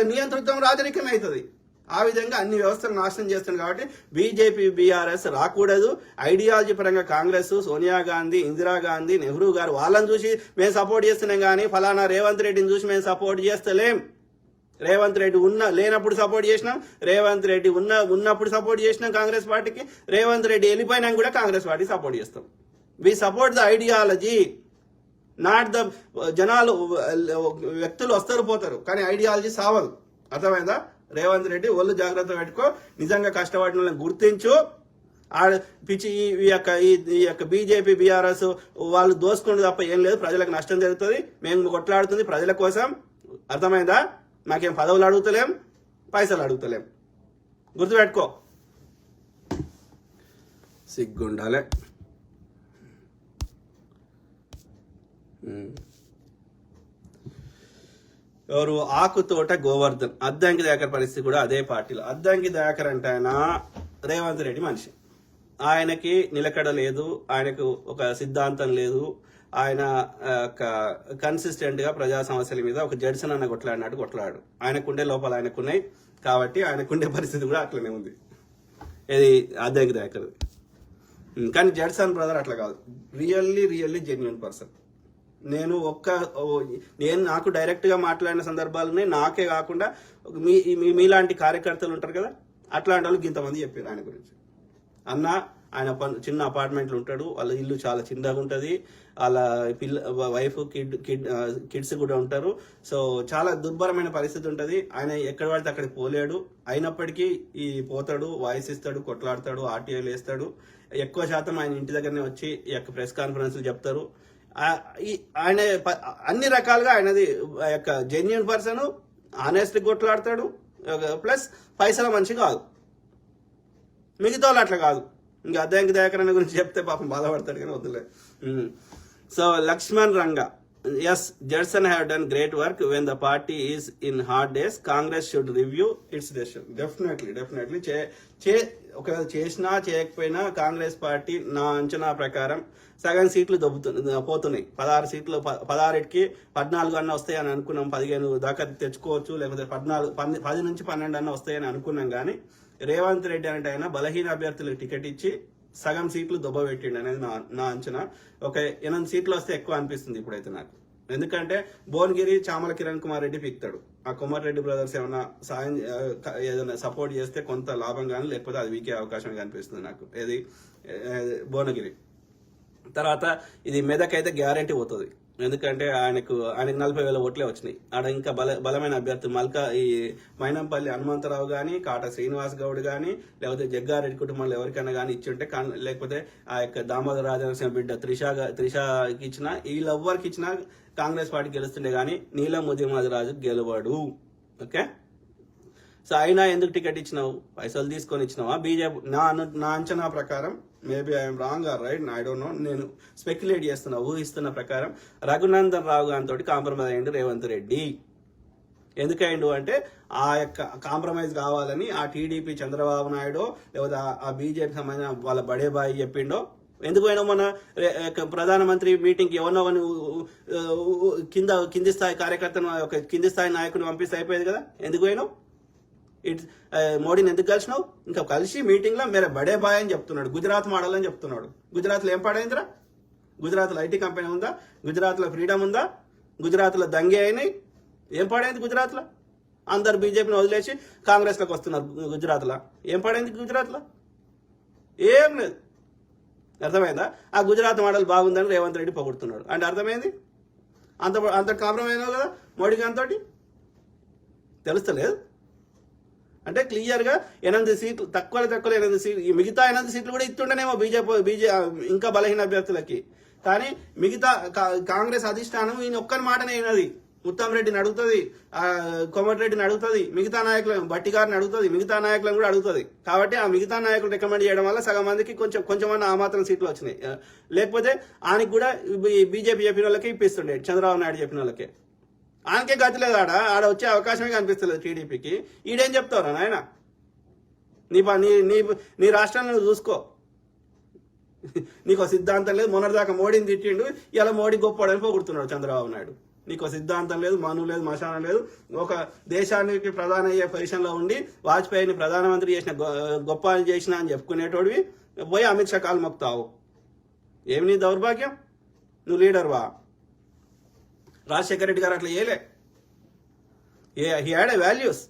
నియంతృత్వం, రాజరికం అవుతుంది. ఆ విధంగా అన్ని వ్యవస్థలు నాశనం చేస్తుంది. కాబట్టి బీజేపీ, బీఆర్ఎస్ రాకూడదు. ఐడియాలజీ పరంగా కాంగ్రెస్, సోనియా గాంధీ, ఇందిరాగాంధీ, నెహ్రూ గారు వాళ్ళని చూసి మేము సపోర్ట్ చేస్తున్నాం కానీ ఫలానా రేవంత్ రెడ్డిని చూసి మేము సపోర్ట్ చేస్తలేం. రేవంత్ రెడ్డి లేనప్పుడు సపోర్ట్ చేసినాం, రేవంత్ రెడ్డి ఉన్నప్పుడు సపోర్ట్ చేసినాం కాంగ్రెస్ పార్టీకి, రేవంత్ రెడ్డి వెళ్ళిపోయినా కూడా కాంగ్రెస్ పార్టీ సపోర్ట్ చేస్తాం. We support the ideology, not the జనాలు. వ్యక్తులు వస్తారు పోతారు కానీ ఐడియాలజీ సావదు. అర్థమైందా? రేవంత్ రెడ్డి ఒళ్ళు జాగ్రత్త పెట్టుకో. నిజంగా కష్టపడిన వాళ్ళని గుర్తించు. పిచ్చి ఈ యొక్క బీజేపీ, బీఆర్ఎస్ వాళ్ళు దోసుకుంటే తప్ప ఏం లేదు. ప్రజలకు నష్టం జరుగుతుంది. మేము కొట్లాడుతుంది ప్రజల కోసం. అర్థమైందా? మాకేం పదవులు అడుగుతలేం, పైసలు అడుగుతలేం. గుర్తుపెట్టుకో. సిగ్గుండాలే. ఎవరు? ఆకుతోట గోవర్ధన్. అద్దంకి దయాకర్ పరిస్థితి కూడా అదే పార్టీలో. అద్దంకి దయాకర్ అంటే ఆయన రేవంత్ రెడ్డి మనిషి. ఆయనకి నిలకడ లేదు, ఆయనకు ఒక సిద్ధాంతం లేదు. ఆయన కన్సిస్టెంట్ గా ప్రజా సమస్యల మీద ఒక జడ్సన్ అన్న కొట్లాడినట్టు కొట్లాడు. ఆయనకుండే లోపాలు ఆయనకున్నాయి కాబట్టి ఆయనకుండే పరిస్థితి కూడా అట్లనే ఉంది. ఇది అద్దంకి దయాకర్. కానీ జడ్సన్ బ్రదర్ అట్లా కాదు, రియల్లీ జెన్యున్ పర్సన్. నేను నాకు డైరెక్ట్ గా మాట్లాడిన సందర్భాలు ఉన్నాయి. నాకే కాకుండా మీలాంటి కార్యకర్తలు ఉంటారు కదా, అట్లాంటి వాళ్ళకి ఇంతమంది చెప్పారు ఆయన గురించి. ఆయన చిన్న అపార్ట్మెంట్లు ఉంటాడు, వాళ్ళ ఇల్లు చాలా చిన్నగా ఉంటుంది, వాళ్ళ వైఫ్ కిడ్స్ కూడా ఉంటారు. సో చాలా దుర్భరమైన పరిస్థితి ఉంటుంది. ఆయన ఎక్కడ పడితే అక్కడికి పోలేడు, అయినప్పటికీ పోతాడు, వాయిస్ ఇస్తాడు, కొట్లాడతాడు, ఆర్టీఐలు వేస్తాడు. ఎక్కువ శాతం ఆయన ఇంటి దగ్గరనే వచ్చి ప్రెస్ కాన్ఫరెన్స్లు చెప్తారు. ఆయన అన్ని రకాలుగా ఆయనది జెన్యున్ పర్సన్, ఆనెస్ట్లీ కొట్లాడతాడు, ప్లస్ పైసల మనిషి కాదు. మిగతా వాళ్ళు అట్లా కాదు. ఇంకా అద్దంకి దయాకరణ గురించి చెప్తే పాపం బాధపడతాడు, కానీ వద్దులే. So Lakshman Ranga, yes, Judson have done great work when the party is in hard days. Congress should review its decision. Definitely ఒకవేళ చేసినా చేయకపోయినా కాంగ్రెస్ పార్టీ నా అంచనా ప్రకారం సగం సీట్లు పోతున్నాయి. 16 సీట్లు, 16కి 14 అన్న వస్తాయి అని అనుకున్నాం, 15 దాకా తెచ్చుకోవచ్చు, లేకపోతే 10 నుంచి 12 అన్న వస్తాయని అనుకున్నాం. కానీ రేవంత్ రెడ్డి అంటే ఆయన బలహీన అభ్యర్థులకు టికెట్ ఇచ్చి సగం సీట్లు దొబ్బబెట్టిండు అనేది నా అంచనా. ఒక 8 సీట్లు వస్తే ఎక్కువ అనిపిస్తుంది ఇప్పుడైతే నాకు. ఎందుకంటే భువనగిరి చామల కిరణ్ కుమార్ రెడ్డి పిక్తాడు. ఆ కుమార్ రెడ్డి బ్రదర్స్ ఏమైనా సాయం ఏదైనా సపోర్ట్ చేస్తే కొంత లాభం కానీ, లేకపోతే అది వీకే అవకాశం కనిపిస్తుంది నాకు. ఏది భువనగిరి తర్వాత ఇది మెదక్ అయితే గ్యారంటీ పోతుంది. ఎందుకంటే ఆయనకు 40,000 ఓట్లే వచ్చినాయి. ఆడ ఇంకా బలమైన అభ్యర్థులు ఈ మైనంపల్లి హనుమంతరావు కానీ, కాట శ్రీనివాస్ గౌడ్ కానీ, లేకపోతే జగ్గారెడ్డి కుటుంబంలో ఎవరికైనా కానీ ఇచ్చుంటే, లేకపోతే ఆ దామోదర రాజనరసింహ బిడ్డ త్రిషకి ఇచ్చినా, వీళ్ళెవ్వరికి ఇచ్చినా కాంగ్రెస్ పార్టీ గెలుస్తుండే. కానీ నీలం ముదిరాజు గెలవడు. ఓకే, సో అయినా ఎందుకు టికెట్ ఇచ్చినావు? పైసలు తీసుకొని ఇచ్చినావా? బీజేపీ నా అంచనా ప్రకారం, maybe I'm wrong or right, I don't know, నేను స్పెక్యులేట్ చేస్తున్నా, ఊహిస్తున్న ప్రకారం రఘునందన్ రావు గారితో కాంప్రమైజ్ అయ్యిండు రేవంత్ రెడ్డి. ఎందుకైండు అంటే కాంప్రమైజ్ కావాలని ఆ టీడీపీ చంద్రబాబు నాయుడు లేకపోతే ఆ బీజేపీ సంబంధించిన వాళ్ళ బడే బాయ్ చెప్పిండో. ఎందుకు పోయినా మన ప్రధానమంత్రి మీటింగ్కి ఎవరినో కింది స్థాయి కార్యకర్తను, ఒక కింది స్థాయి నాయకుని పంపిస్తే అయిపోయేది కదా. ఎందుకు పోయినావు? మోడీని ఎందుకు కలిసినావు? ఇంకా కలిసి మీటింగ్ లో మేరే బడే బాయ్ అని చెప్తున్నాడు, గుజరాత్ మోడల్ అని చెప్తున్నాడు. గుజరాత్ లో ఏం పాడైందిరా? గుజరాత్ లో ఐటీ కంపెనీ ఉందా? గుజరాత్ లో ఫ్రీడమ్ ఉందా? గుజరాత్ లో దంగే అయినాయి. ఏం పాడైంది గుజరాత్ లో? అందరు బీజేపీని వదిలేసి కాంగ్రెస్ లోకి వస్తున్నారు. గుజరాత్ లో ఏం పాడైంది? గుజరాత్ లో ఏం లేదు. అర్థమైందా? ఆ గుజరాత్ మోడల్ బాగుందని రేవంత్ రెడ్డి పొగుడుతున్నాడు అంటే అర్థమైంది. అంత కాంప్రమైజ్ అయినావు కదా మోడీ గారితో, తెలుస్తలేదు అంటే క్లియర్గా 8 సీట్లు తక్కువ 8 సీట్లు, మిగతా 8 సీట్లు కూడా ఇస్తుండేనేమో బీజేపీ ఇంకా బలహీన అభ్యర్థులకి. కానీ మిగతా కాంగ్రెస్ అధిష్టానం ఈయన ఒక్కరి మాటనే అయినది. ఉత్తమ్ రెడ్డిని అడుగుతుంది, కోమటిరెడ్డిని అడుగుతుంది, మిగతా నాయకులను బట్టి గారిని అడుగుతుంది, మిగతా నాయకులను కూడా అడుగుతుంది. కాబట్టి ఆ మిగతా నాయకులు రికమెండ్ చేయడం వల్ల సగం మందికి కొంచెమన్నా ఆ మాత్రం సీట్లు వచ్చినాయి. లేకపోతే ఆయనకి కూడా బీజేపీ చెప్పిన వాళ్ళకే ఇప్పిస్తుండే, చంద్రబాబు నాయుడు చెప్పిన వాళ్ళకే. ఆయనకే గతి లేదు, ఆడ వచ్చే అవకాశమే కనిపిస్తలేదు టీడీపీకి. ఈడేం చెప్తావురా నాయన? నీ రాష్ట్రాన్ని చూసుకో, నీకు సిద్ధాంతం లేదు. మొన్నటిదాకా మోడీని తిట్టిండు, ఇలా మోడీ గొప్పవాడని పోగొడుతున్నాడు చంద్రబాబు నాయుడు. నీకు సిద్ధాంతం లేదు, మను లేదు, మశానం లేదు. ఒక దేశానికి ప్రధాని అయ్యే పొజిషన్లో ఉండి వాజ్పేయిని ప్రధానమంత్రి చేసిన గొప్ప చేసిన అని చెప్పుకునేటోడివి పోయి అమిత్ షా కాలు మొక్తావు. ఏమి నీ దౌర్భాగ్యం? నువ్వు లీడర్వా? రాజశేఖర రెడ్డి గారు అట్లా చేయలే. He had a values.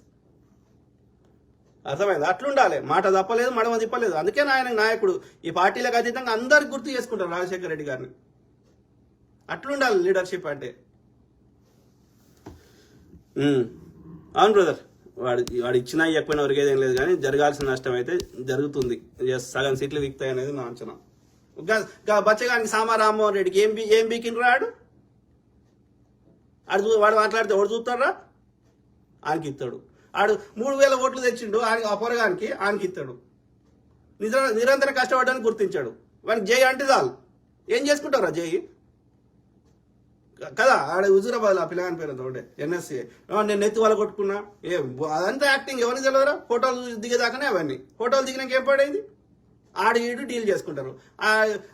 అర్థమైంది? అట్లుండాలి. మాట తప్పలేదు, మడమ తిప్పలేదు. అందుకే ఆయన నాయకుడు. ఈ పార్టీలకు అతీతంగా అందరికి గుర్తు చేసుకుంటారు రాజశేఖర రెడ్డి గారిని. అట్లుండాలి లీడర్షిప్ అంటే. అవును బ్రదర్, వాడు ఇచ్చినా ఇవ్వకపోయినా ఒరిగేదేం లేదు. కానీ జరగాల్సిన నష్టం అయితే జరుగుతుంది. సగం సీట్లు దిగుతాయి అనేది నా అంచనా. బచ్చగానికి సామా రామ్మోహన్ రెడ్డికి ఏం బీకిన రాడు? వాడు మాట్లాడితే ఎవడు చూస్తారా? ఆయనకి ఇస్తాడు. ఆడు 3,000 ఓట్లు తెచ్చిండు, ఆ పొరగానికి ఆయనకి ఇస్తాడు. నిరంతరం కష్టపడడానికి గుర్తించాడు. వానికి జై అంటే చాలు. ఏం చేసుకుంటారా జై కదా? ఆడ హుజూరాబాద్ ఆ పిల్లగాని పేరు ఒకటే ఎన్ఎస్సీ. నేను నెత్తి వాళ్ళ కొట్టుకున్నా, అదంతా యాక్టింగ్. ఎవరిని తెలియరా? ఫోటోలు దిగేదాకానే అవన్నీ. ఫోటోలు దిగినాక ఏం పడైంది? ఆడు ఈడు డీల్ చేసుకుంటారు.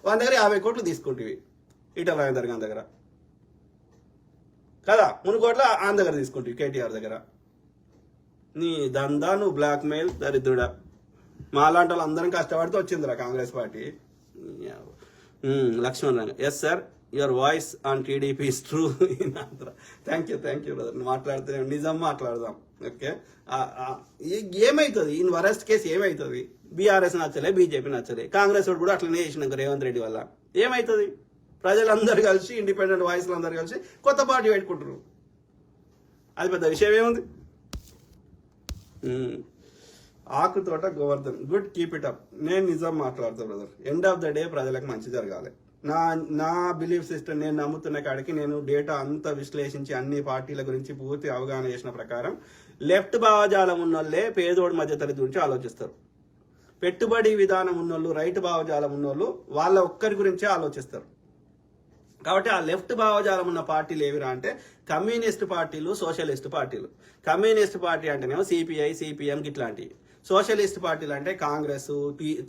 వాళ్ళ దగ్గర 50 కోట్లు తీసుకుంటేవి ఈటల రాజేందర్ గారి దగ్గర కదా, 3 కోట్ల ఆయన దగ్గర తీసుకుంటావు కేటీఆర్ దగ్గర. నీ దందా, నువ్వు బ్లాక్ మెయిల్ దరిద్రుడా. మా లాంటి వాళ్ళు అందరం కష్టపడితే వచ్చిందిరా Congress party. Lakshman Ranga, yes sir, your voice on TDP is true in Andhra. Thank you brother. మాట్లాడితే నిజం మాట్లాడదాం. ఓకే, ఏమైతుంది ఇన్ వరస్ట్ కేసు? ఏమైతుంది? బీఆర్ఎస్ నచ్చలే, బీజేపీ నచ్చలే, కాంగ్రెస్ వాడు కూడా అట్లనే చేసినాక రేవంత్ రెడ్డి వల్ల ఏమైతుంది? ప్రజలందరూ కలిసి, ఇండిపెండెంట్ వాయిస్లు అందరూ కలిసి కొత్త పార్టీ పెట్టుకుంటారు. అది పెద్ద విషయం ఏముంది? Akuthota Govardhan, good, keep it up. నేను నిజం మాట్లాడతా brother. End of the day ప్రజలకు మంచి జరగాలి. నా బిలీఫ్ సిస్టమ్, నేను నమ్ముతున్న కాడికి నేను డేటా అంతా విశ్లేషించి అన్ని పార్టీల గురించి పూర్తి అవగాహన చేసిన ప్రకారం లెఫ్ట్ భావజాలం ఉన్నోళ్ళే పేదోడి మధ్యతరగతి గురించి ఆలోచిస్తారు. పెట్టుబడి విధానం ఉన్నోళ్ళు, రైట్ భావజాలం ఉన్నోళ్ళు వాళ్ళ ఒక్కరి గురించే ఆలోచిస్తారు. కాబట్టి ఆ లెఫ్ట్ భావజాలం ఉన్న పార్టీలు ఏవిరా అంటే కమ్యూనిస్ట్ పార్టీలు, సోషలిస్ట్ పార్టీలు. కమ్యూనిస్ట్ పార్టీ అంటేనేమో సిపిఐ, సిపిఎం ఇట్లాంటివి. సోషలిస్ట్ పార్టీలు అంటే కాంగ్రెస్,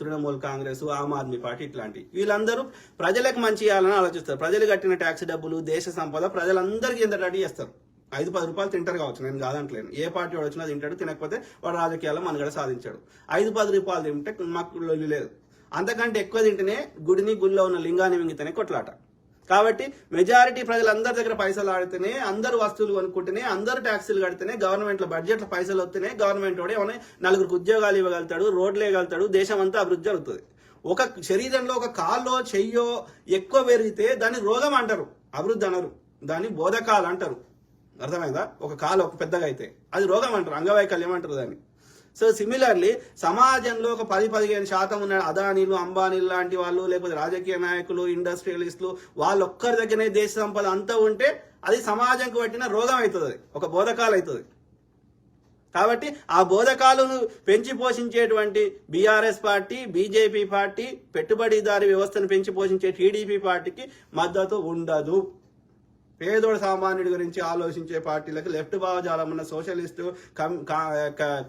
తృణమూల్ కాంగ్రెస్, ఆమ్ ఆద్మీ పార్టీ ఇట్లాంటివి. వీళ్ళందరూ ప్రజలకు మంచి చేయాలని ఆలోచిస్తారు. ప్రజలు కట్టిన ట్యాక్స్ డబ్బులు, దేశ సంపద ప్రజలందరికీ ఎంత రెడీ చేస్తారు. 5-10 రూపాయలు తింటారు కావచ్చు, నేను కాదంటలేను. ఏ పార్టీ వాడు వచ్చినా తింటాడు, తినకపోతే వాడు రాజకీయాల్లో మనుగడ సాధించాడు. 5-10 రూపాయలు తింటే మాకు లేదు. అంతకంటే ఎక్కువ తింటేనే గుడిలో ఉన్న లింగాన్ని మింగితేనే కొట్లాట. కాబట్టి మెజారిటీ ప్రజలందరి దగ్గర పైసలు ఆడితేనే, అందరు వస్తువులు కొనుక్కుంటేనే, అందరు ట్యాక్సీలు కడితేనే, గవర్నమెంట్లో బడ్జెట్లో పైసలు వస్తేనే గవర్నమెంట్ వాడు ఏమైనా 4 ఉద్యోగాలు ఇవ్వగలుగుతాడు, రోడ్లు వేయగలుగుతాడు, దేశం అంతా అభివృద్ధి జరుగుతుంది. ఒక శరీరంలో ఒక కాల్లో చెయ్యో ఎక్కువ పెరిగితే దాన్ని రోగం అంటారు, అభివృద్ధి అనరు. దాన్ని బోధకాలు అంటారు. అర్థమైందా? ఒక కాలు ఒక పెద్దగా అయితే అది రోగం అంటారు, అంగవైకల్యం అంటారు దాన్ని. సో సిమిలర్లీ సమాజంలో ఒక 10-15% ఉన్న అదానీలు, అంబానీలు లాంటి వాళ్ళు, లేకపోతే రాజకీయ నాయకులు, ఇండస్ట్రియలిస్టులు, వాళ్ళొక్కరి దగ్గరనే దేశ సంపద అంతా ఉంటే అది సమాజంకు పట్టిన రోగం అవుతుంది, అది ఒక బోధకాలు అవుతుంది. కాబట్టి ఆ బోధకాలను పెంచి పోషించేటువంటి బీఆర్ఎస్ పార్టీ, బీజేపీ పార్టీ, పెట్టుబడిదారీ వ్యవస్థను పెంచి పోషించే టీడీపీ పార్టీకి మద్దతు ఉండదు. పేదోడు సామాన్యుడి గురించి ఆలోచించే పార్టీలకు, లెఫ్ట్ భావజాలం ఉన్న సోషలిస్టు,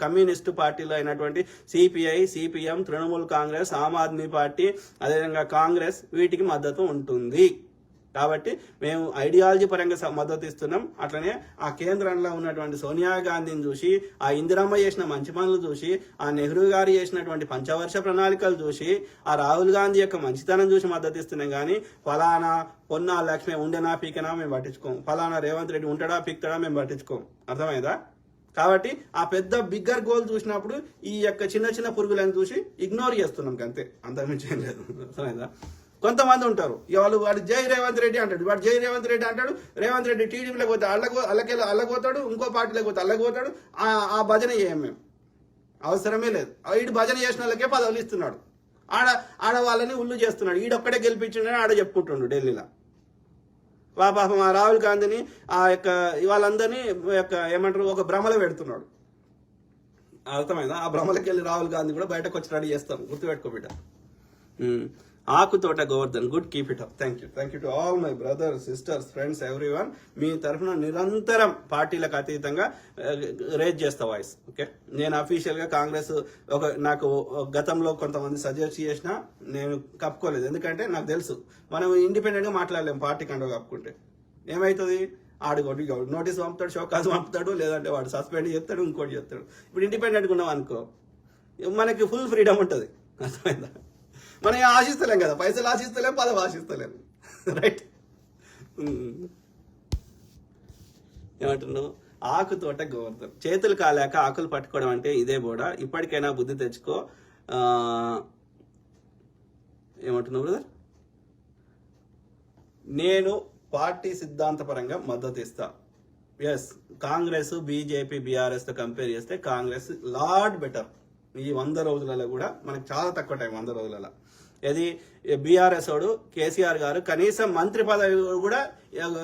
కమ్యూనిస్టు పార్టీలు అయినటువంటి CPI, CPM, Trinamool Congress, Aam Aadmi party, అదేవిధంగా కాంగ్రెస్, వీటికి మద్దతు ఉంటుంది. కాబట్టి మేము ఐడియాలజీ పరంగా మద్దతు ఇస్తున్నాం. అట్లనే ఆ కేంద్రంలో ఉన్నటువంటి సోనియా గాంధీని చూసి, ఆ ఇందిరమ్మ చేసిన మంచి పనులు చూసి, ఆ నెహ్రూ గారు చేసినటువంటి పంచవర్ష ప్రణాళికలు చూసి, ఆ రాహుల్ గాంధీ యొక్క మంచితనం చూసి మద్దతు ఇస్తున్నాం. కానీ ఫలానా పొన్నా లక్ష్మి ఉండేనా పీకనా మేము పట్టించుకోం, ఫలానా రేవంత్ రెడ్డి ఉంటాడా పీక్తాడా మేము పట్టించుకోం. అర్థమైందా? కాబట్టి ఆ పెద్ద బిగ్గర్ గోల్ చూసినప్పుడు ఈ యొక్క చిన్న చిన్న పురుగులను చూసి ఇగ్నోర్ చేస్తున్నాం, అంతే, అంతకుమించి ఏం లేదు. అర్థమైందా? కొంతమంది ఉంటారు, వాడు జై రేవంత్ రెడ్డి అంటాడు, వాడు జై రేవంత్ రెడ్డి అంటాడు, రేవంత్ రెడ్డి టీడీపీలోకి పోతే అల్లకపోతాడు, ఇంకో పార్టీలోకి పోతే అల్లకపోతాడు. ఆ భజన చేయం మేము, అవసరమే లేదు. వీడు భజన చేసిన వాళ్ళకే పదవులు ఇస్తున్నాడు, ఆడ వాళ్ళని ఉల్లు చేస్తున్నాడు. ఈడొక్కడే గెలిపించిండని ఆడ చెప్పుకుంటుండు ఢిల్లీలో. పాపం ఆ రాహుల్ గాంధీని, ఆ యొక్క వాళ్ళందరినీ ఏమంటారు, ఒక భ్రమలో పెడుతున్నాడు. అర్థమైందా? ఆ భ్రమలకి వెళ్ళి రాహుల్ గాంధీ కూడా బయటకు వచ్చి రెడీ చేస్తాం, గుర్తుపెట్టుకో బిడ్డ. Akuthota Govardhan, good, keep it up. Thank you to all my brothers, sisters, friends, everyone. మీ తరఫున నిరంతరం పార్టీలకు అతీతంగా రేజ్ చేస్తా వాయిస్. ఓకే, నేను అఫీషియల్గా కాంగ్రెస్ నాకు గతంలో కొంతమంది సజెస్ట్ చేసినా నేను కప్పుకోలేదు. ఎందుకంటే నాకు తెలుసు మనం ఇండిపెండెంట్గా మాట్లాడలేము. పార్టీ కండో కప్పుకుంటే ఏమవుతుంది? ఆడుకోటి నోటీస్ పంపుతాడు, షోకాస్ పంపుతాడు, లేదంటే వాడు సస్పెండ్ చేస్తాడు, ఇంకోటి చేస్తాడు. ఇప్పుడు ఇండిపెండెంట్గా ఉన్నాం అనుకో, మనకి ఫుల్ ఫ్రీడమ్ ఉంటుంది. అర్థమైందా? మనం ఆశిస్తలేం కదా, పైసలు ఆశిస్తలేం, పదవి ఆశిస్తలేం, రైట్? ఏమంటున్నావు? ఆకుతోట గోవర్ధన్, చేతులు కాలేక ఆకులు పట్టుకోవడం అంటే ఇదే బోడా. ఇప్పటికైనా బుద్ధి తెచ్చుకో. ఏమంటున్నావు బ్రదర్? నేను పార్టీ సిద్ధాంతపరంగా మద్దతు ఇస్తా. ఎస్, కాంగ్రెస్, బీజేపీ, బీఆర్ఎస్తో కంపేర్ చేస్తే కాంగ్రెస్ లాట్ బెటర్. ఈ 100 రోజులలో కూడా మనకు చాలా తక్కువ టైం. 100 రోజులలో ఇది బీఆర్ఎస్ వాడు కేసీఆర్ గారు కనీసం మంత్రి పదవి కూడా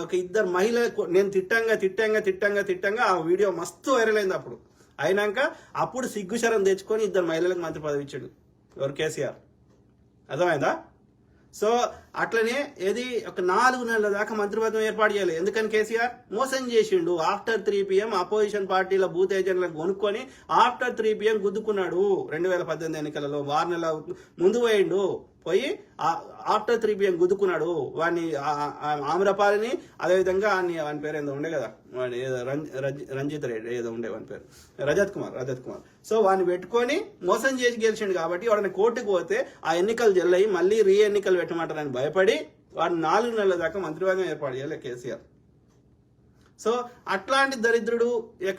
ఒక 2 మహిళలకు, నేను తిట్టంగా ఆ వీడియో మస్తు వైరల్ అయింది. అప్పుడు సిగ్గుశరం తెచ్చుకొని 2 మహిళలకు మంత్రి పదవి ఇచ్చాడు. ఎవరు? కేసీఆర్. అర్థమైందా? సో అట్లనే ఏది ఒక 4 నెలల దాకా మంత్రివర్గం ఏర్పాటు చేయాలి. ఎందుకని? కేసీఆర్ మోసం చేసిండు. ఆఫ్టర్ 3 PM అపోజిషన్ పార్టీల బూత్ ఏజెంట్లను కొనుక్కొని ఆఫ్టర్ 3 PM గుద్దుకున్నాడు. 2018 ఎన్నికలలో 6 నెలల ముందు పోయిండు. పోయి ఆఫ్టర్ 3 PM గుద్దుకున్నాడు వాడిని, ఆమ్రపాలిని, అదేవిధంగా వాని పేరు ఏదో ఉండే కదా, వాడి ఏదో రంజిత్ రెడ్డి ఏదో ఉండే వాని పేరు, రజత్ కుమార్. సో వాడిని పెట్టుకొని మోసం చేసి గెలిచిండు కాబట్టి వాడిని కోర్టుకు పోతే ఆ ఎన్నికలు జల్లయి మళ్ళీ ఎన్నికలు పెట్టమంటారని భయపడి వాడు 4 నెలల దాకా మంత్రివర్గం ఏర్పాటు చేయలే కేసీఆర్. సో అట్లాంటి దరిద్రుడు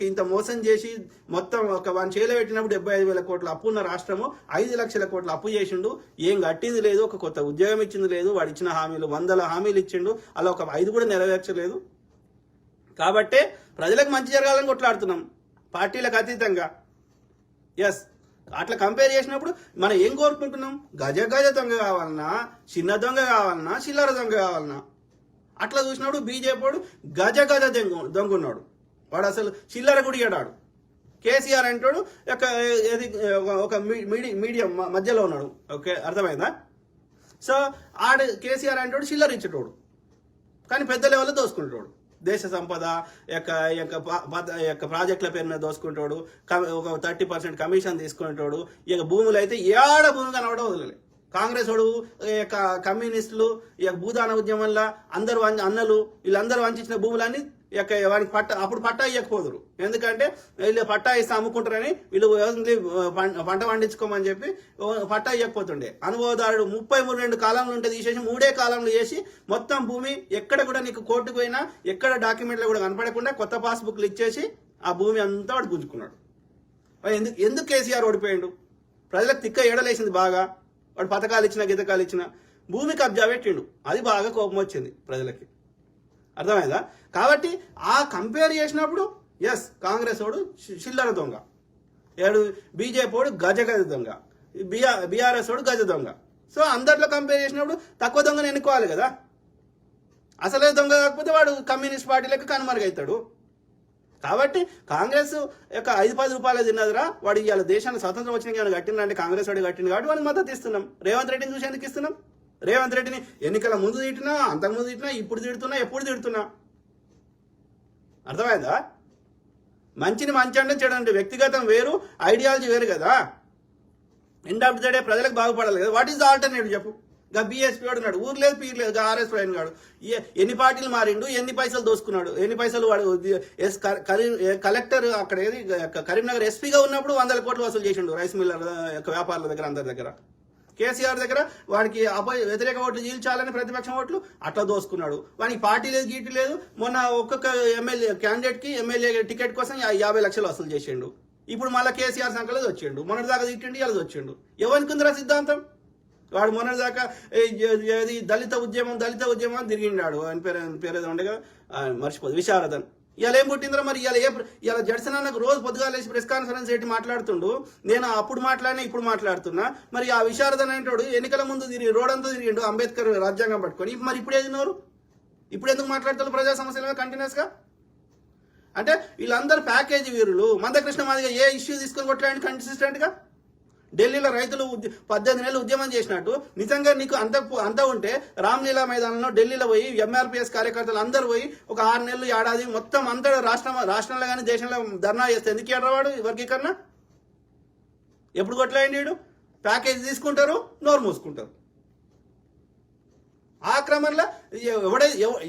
ఇంత మోసం చేసి మొత్తం వాడిని చేలో పెట్టినప్పుడు 75,000 కోట్ల అప్పు ఉన్న రాష్ట్రము 5 లక్షల కోట్ల అప్పు చేసిండు, ఏం కట్టింది లేదు, ఒక కొత్త ఉద్యోగం ఇచ్చింది లేదు, వాడు ఇచ్చిన హామీలు 100 హామీలు ఇచ్చిండు, అలా ఒక 5 కూడా నెరవేర్చలేదు. కాబట్టే ప్రజలకు మంచి జరగాలని కొట్లాడుతున్నాం పార్టీలకు అతీతంగా. ఎస్, అట్లా కంపేర్ చేసినప్పుడు మనం ఏం కోరుకుంటున్నాం? గజ దొంగ కావాలన్నా, చిన్న దొంగ కావాలన్నా, చిల్లర దొంగ కావాలన్నా. అట్లా చూసినప్పుడు బీజేపీ వాడు గజ దొంగ ఉన్నాడు, వాడు అసలు చిల్లర గుడి ఎడాడు. కేసీఆర్ అంటాడు ఒక మీడియం మధ్యలో ఉన్నాడు. ఓకే, అర్థమైందా? సో కేసీఆర్ అంటాడు చిల్లర ఇచ్చేటోడు, కానీ పెద్ద లెవెల్లో దోసుకుంటాడు. దేశ సంపద యొక్క ప్రాజెక్టుల పేరు మీద దోసుకుంటాడు, ఒక 30% కమిషన్ తీసుకునేటోడు. ఇక భూములు అయితే ఏడ భూమి కనబడ వదలలే. కాంగ్రెస్ వాడు కమ్యూనిస్టులు భూదాన ఉద్యమంలో అందరు అన్నలు వీళ్ళందరూ వంచిన భూములన్నీ వానికి అప్పుడు పట్టా ఇవ్వకపోదురు, ఎందుకంటే వీళ్ళు పట్టా ఇస్తే అమ్ముకుంటారని, వీళ్ళు పంట పండించుకోమని చెప్పి పట్టా ఇవ్వకపోతుండే. అనుభవదారుడు 33 కాలంలో ఉంటే తీసేసి 3 కాలంలో చేసి మొత్తం భూమి ఎక్కడ కూడా నీకు కోర్టుకు పోయినా ఎక్కడ డాక్యుమెంట్లు కూడా కనపడకుండా కొత్త పాస్బుక్లు ఇచ్చేసి ఆ భూమి అంతా వాడు గుంజుకున్నాడు. ఎందుకు కేసీఆర్ ఓడిపోయాడు? ప్రజలకు తిక్క ఎడలేసింది బాగా. వాడు పథకాలు ఇచ్చిన గితకాలు ఇచ్చిన భూమి కబ్జా పెట్టిండు, అది బాగా కోపం వచ్చింది ప్రజలకి. అర్థమైందా? కాబట్టి ఆ కంపేర్ చేసినప్పుడు ఎస్, కాంగ్రెస్ వాడు చిల్లర దొంగ, బీజేపీ వాడు గజ దొంగ, బీఆర్ఎస్ వాడు గజ దొంగ. సో అందరిలో కంపేర్ చేసినప్పుడు తక్కువ దొంగను ఎన్నుకోవాలి కదా. అసలే దొంగ కాకపోతే వాడు కమ్యూనిస్ట్ పార్టీలకు కనుమరుగవుతాడు. కాబట్టి కాంగ్రెస్ 5-10 రూపాయలు తిన్నదిరా, వాడు ఇవాళ దేశాన్ని స్వతంత్రం వచ్చిన కట్టిందంటే కాంగ్రెస్ వాడు కట్టింది కాబట్టి వాడిని మద్దతు ఇస్తున్నాం. రేవంత్ రెడ్డిని చూసి ఎందుకు ఇస్తున్నాం? రేవంత్ రెడ్డిని ఎన్నికల ముందు తిట్టినా, అంతకుముందు తిట్టినా, ఇప్పుడు తిడుతున్నా, ఎప్పుడు తిడుతున్నా. అర్థమైందా? మంచిని మంచి అంటే చెడండి, వ్యక్తిగతం వేరు, ఐడియాలజీ వేరు కదా. ఎండ్ ఆఫ్ ద డే ప్రజలకు బాగుపడాలి కదా. వాట్ ఈస్ ద ఆల్టర్నేటివ్ చెప్పు? బీఎస్పీ వాడు ఉన్నాడు, ఊరు లేదు పీరు లేదు, ఆర్ఎస్ ఆయన గాడు ఎన్ని పార్టీలు మారిండు, ఎన్ని పైసలు దోసుకున్నాడు, ఎన్ని పైసలు వాడు కలెక్టర్ అక్కడ ఏది కరీంనగర్ ఎస్పీగా ఉన్నప్పుడు 100 కోట్లు వసూలు చేసిండు రైస్ మిల్లర్ వ్యాపారుల దగ్గర, అందరి దగ్గర. కేసీఆర్ దగ్గర వాడికి వ్యతిరేక ఓట్లు చీల్చాలని ప్రతిపక్షం ఓట్లు అట్లా దోసుకున్నాడు. వానికి పార్టీ లేదు, గీటీ లేదు. మొన్న ఒక్కొక్క ఎమ్మెల్యే క్యాండిడేట్ కి ఎమ్మెల్యే టికెట్ కోసం 50 లక్షలు వసూలు చేసిండు. ఇప్పుడు మళ్ళీ కేసీఆర్ సంఖ్యలో వచ్చిండు, మొన్నటి దాకా తిట్టిండు, ఇలా వచ్చిండు. ఎవరికి ఉందిరా సిద్ధాంతం? వాడు మొన్నటి దాకా దళిత ఉద్యమం తిరిగిండాడు, అని పేరు ఉండగా మర్చిపోదు, విశారదన్. ఇవాళ ఏం పుట్టిందిరా మరి? ఇవాళ జడ్సన్ అన్నకు రోజు పొద్దుగాల ప్రెస్ కాన్ఫరెన్స్ పెట్టి మాట్లాడుతుండు. నేను అప్పుడు మాట్లాడినా ఇప్పుడు మాట్లాడుతున్నా. మరి ఆ విశారదన్ అంటాడు ఎన్నికల ముందు రోడ్ అంతా తిరిగిండు అంబేద్కర్ రాజ్యాంగం పట్టుకొని. మరి ఇప్పుడు ఏదిన్నారు? ఇప్పుడు ఎందుకు మాట్లాడుతారు ప్రజా సమస్యల మీద కంటిన్యూస్ గా? అంటే వీళ్ళందరూ ప్యాకేజీ వీరులు. మందకృష్ణ మాదిగా ఏ ఇష్యూ తీసుకొని కొట్లాడి కన్సిస్టెంట్ గా ఢిల్లీలో రైతులు 18 నెలలు ఉద్యమం చేసినట్టు నిజంగా నీకు అంత ఉంటే రామ్లీలా మైదానంలో ఢిల్లీలో పోయి ఎంఆర్పిఎస్ కార్యకర్తలు అందరూ పోయి ఒక 6 నెలలు ఏడాది మొత్తం అంతా రాష్ట్రంలో కానీ దేశంలో ధర్నా చేస్తే ఎందుకు ఏడవాడు వర్గీకరణ? ఎప్పుడు కొట్లాయండి వీడు? ప్యాకేజ్ తీసుకుంటారు, నోరు మూసుకుంటారు. ఆ క్రమంలో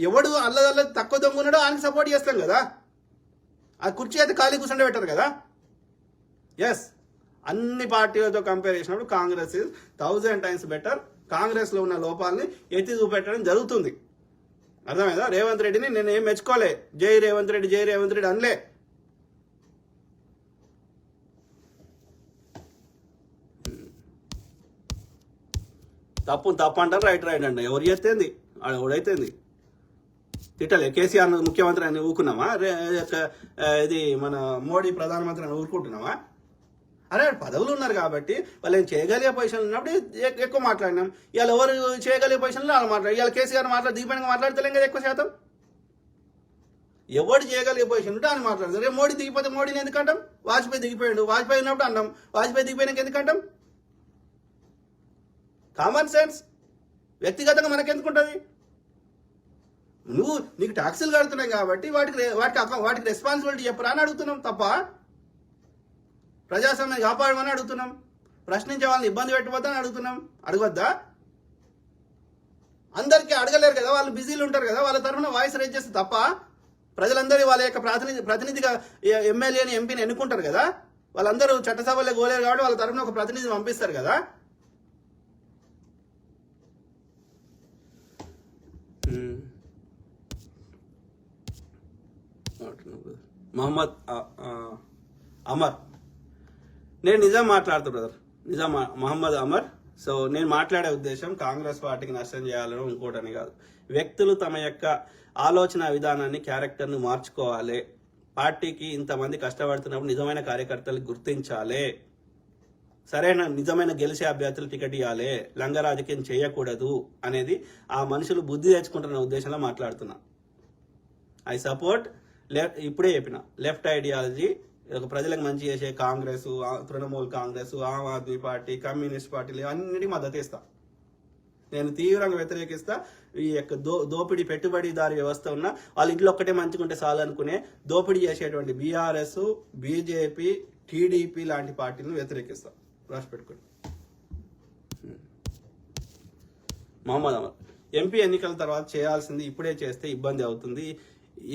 ఎవడు అల్లదల్ల తక్కువ దొంగ ఉన్నాడో ఆయనకి సపోర్ట్ చేస్తాం కదా. ఆ కుర్చీ అయితే ఖాళీ కూర్చుండే పెట్టారు కదా. ఎస్, అన్ని పార్టీలతో కంపేర్ చేసినప్పుడు Congress is 1000 times better. Congress లో ఉన్న లోపాలని ఎత్తి చూపెట్టడం జరుగుతుంది. అర్థమైందా? రేవంత్ రెడ్డిని నేను ఏం మెచ్చుకోలే, జై రేవంత్ రెడ్డి అనలే. తప్పు అంటారు, రైట్ అంటారు. ఎవరు చేస్తేంది ఎవడైతేంది తిట్టలే. కేసీఆర్ ముఖ్యమంత్రి అని ఊరుకున్నామా? ఇది మన మోడీ ప్రధానమంత్రి అని ఊరుకుంటున్నామా? అరే పదవులు ఉన్నారు కాబట్టి వాళ్ళు ఏం చేయగలిగే పొజిషన్లు ఉన్నప్పుడు ఎక్కువ మాట్లాడినాం. ఇవాళ ఎవరు చేయగలిగే పొజిషన్లో వాళ్ళు మాట్లాడారు. ఇవాళ కేసీఆర్ దీపంగా మాట్లాడతలేం కదా ఎక్కువ శాతం. ఎవడు చేయగలిగే పొజిషన్ ఉంటే ఆయన మాట్లాడతారు. రేపు మోడీ దిగిపోతే మోడీని ఎందుకంటాం? వాజ్పేయి దిగిపోయాడు, వాజ్పేయి ఉన్నప్పుడు అన్నాం, వాజ్పేయి దిగిపోయినాక ఎందుకంటాం? Common sense. వ్యక్తిగతంగా మనకెందుకుంటుంది? నీకు ట్యాక్సులు కడుతున్నాయి కాబట్టి వాటికి రెస్పాన్సిబిలిటీ చెప్పరా అని అడుగుతున్నాం తప్ప ప్రజాస్వామ్యాన్ని కాపాడమని అడుగుతున్నాం. ప్రశ్నించే వాళ్ళని ఇబ్బంది పెట్టబోద్దని అడుగుతున్నాం. అడగొద్దా? అందరికీ అడగలేరు కదా, వాళ్ళు బిజీలు ఉంటారు కదా, వాళ్ళ తరఫున వాయిస్ రేజ్ చేస్తే తప్ప ప్రజలందరూ వాళ్ళ యొక్క ప్రతినిధిగా ఎమ్మెల్యేని ఎంపీని ఎన్నుకుంటారు కదా, వాళ్ళందరూ చట్టసభలో గోలేరు కాబట్టి వాళ్ళ తరఫున ఒక ప్రతినిధిని పంపిస్తారు కదా. మహమ్మద్ అమర్, నేను నిజం మాట్లాడుతున్నా బ్రదర్, నిజం మహమ్మద్ అమర్. సో నేను మాట్లాడే ఉద్దేశం కాంగ్రెస్ పార్టీకి నష్టం చేయాలని ఇంకోటని కాదు. వ్యక్తులు తమ యొక్క ఆలోచన విధానాన్ని, క్యారెక్టర్ను మార్చుకోవాలి. పార్టీకి ఇంతమంది కష్టపడుతున్నప్పుడు నిజమైన కార్యకర్తలు గుర్తించాలి. సరైన నిజమైన గెలిచే అభ్యర్థులు టికెట్ ఇవ్వాలి, లంగ రాజకీయం చేయకూడదు అనేది ఆ మనుషులు బుద్ధి తెచ్చుకుంటున్న ఉద్దేశంలో మాట్లాడుతున్నా. ఐ సపోర్ట్ ఇప్పుడే చెప్పిన లెఫ్ట్ ఐడియాలజీ, ఒక ప్రజలకు మంచి చేసే కాంగ్రెస్, తృణమూల్ కాంగ్రెస్, ఆమ్ ఆద్మీ పార్టీ, కమ్యూనిస్ట్ పార్టీలు అన్నిటికీ మద్దతు ఇస్తా. నేను తీవ్రంగా వ్యతిరేకిస్తా. ఈ యొక్క దోపిడీ పెట్టుబడిదారి వ్యవస్థ ఉన్న వాళ్ళ ఇంట్లో ఒక్కటే మంచుకుంటే చాలు అనుకునే దోపిడీ చేసేటువంటి బీఆర్ఎస్, బీజేపీ, టీడీపీ లాంటి పార్టీలను వ్యతిరేకిస్తా. రాసి పెట్టుకోండి. మహమ్మద్ అమర్, ఎంపీ ఎన్నికల తర్వాత చేయాల్సింది ఇప్పుడే చేస్తే ఇబ్బంది అవుతుంది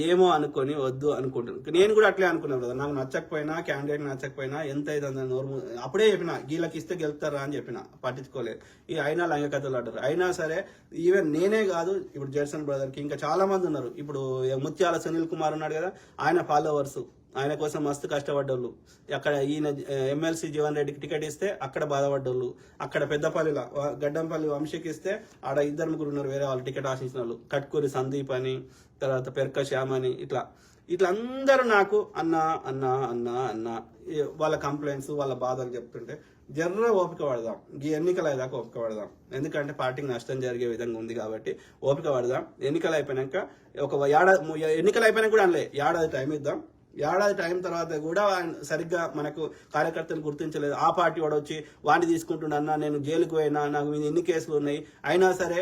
ఏమో అనుకొని వద్దు అనుకుంటున్నాను. నేను కూడా అట్లే అనుకున్నాను కదా, నాకు నచ్చకపోయినా, క్యాండిడేట్ నచ్చకపోయినా, ఎంత అయితే నోరు అప్పుడే చెప్పిన గీళ్ళకి ఇస్తే గెలుపుతారా అని చెప్పిన, పట్టించుకోలేదు. ఈ అయినా లంగకథలు ఆడారు. అయినా సరే ఈవెన్ నేనే కాదు, ఇప్పుడు జడ్సన్ బ్రదర్కి ఇంకా చాలా మంది ఉన్నారు. ఇప్పుడు ముత్యాల సునీల్ కుమార్ ఉన్నాడు కదా, ఆయన ఫాలోవర్స్, ఆయన కోసం మస్తు కష్టపడ్డోళ్ళు. అక్కడ ఈయన ఎమ్మెల్సీ జీవన్ రెడ్డికి టికెట్ ఇస్తే అక్కడ బాధపడ్డోళ్ళు, అక్కడ పెద్దపల్లిలో గడ్డంపల్లి వంశీకి ఇస్తే ఆడ 2-3 ఉన్నారు వేరే వాళ్ళు టికెట్ ఆశించిన వాళ్ళు, కట్కూరి సందీప్ అని, తర్వాత పెర్క శ్యామ్ అని, ఇట్లా అందరూ నాకు అన్న అన్న అన్న అన్న వాళ్ళ కంప్లైంట్స్, వాళ్ళ బాధలు చెప్తుంటే జర్ర ఓపిక పడదాం. ఈ ఎన్నికలు అయ్యేదాకా ఓపిక పడదాం. ఎందుకంటే పార్టీకి నష్టం జరిగే విధంగా ఉంది కాబట్టి ఓపిక పడదాం. ఎన్నికలు అయిపోయినాక ఎన్నికలు అయిపోయినాక కూడా అనలే, ఏడాది టైం ఇద్దాం. ఏడాది టైం తర్వాత కూడా సరిగ్గా మనకు కార్యకర్తలు గుర్తించలేదు. ఆ పార్టీ వాడు వచ్చి వాడిని తీసుకుంటున్నా, నేను జైలుకు పోయినా, నాకు మీద ఎన్ని కేసులు ఉన్నాయి, అయినా సరే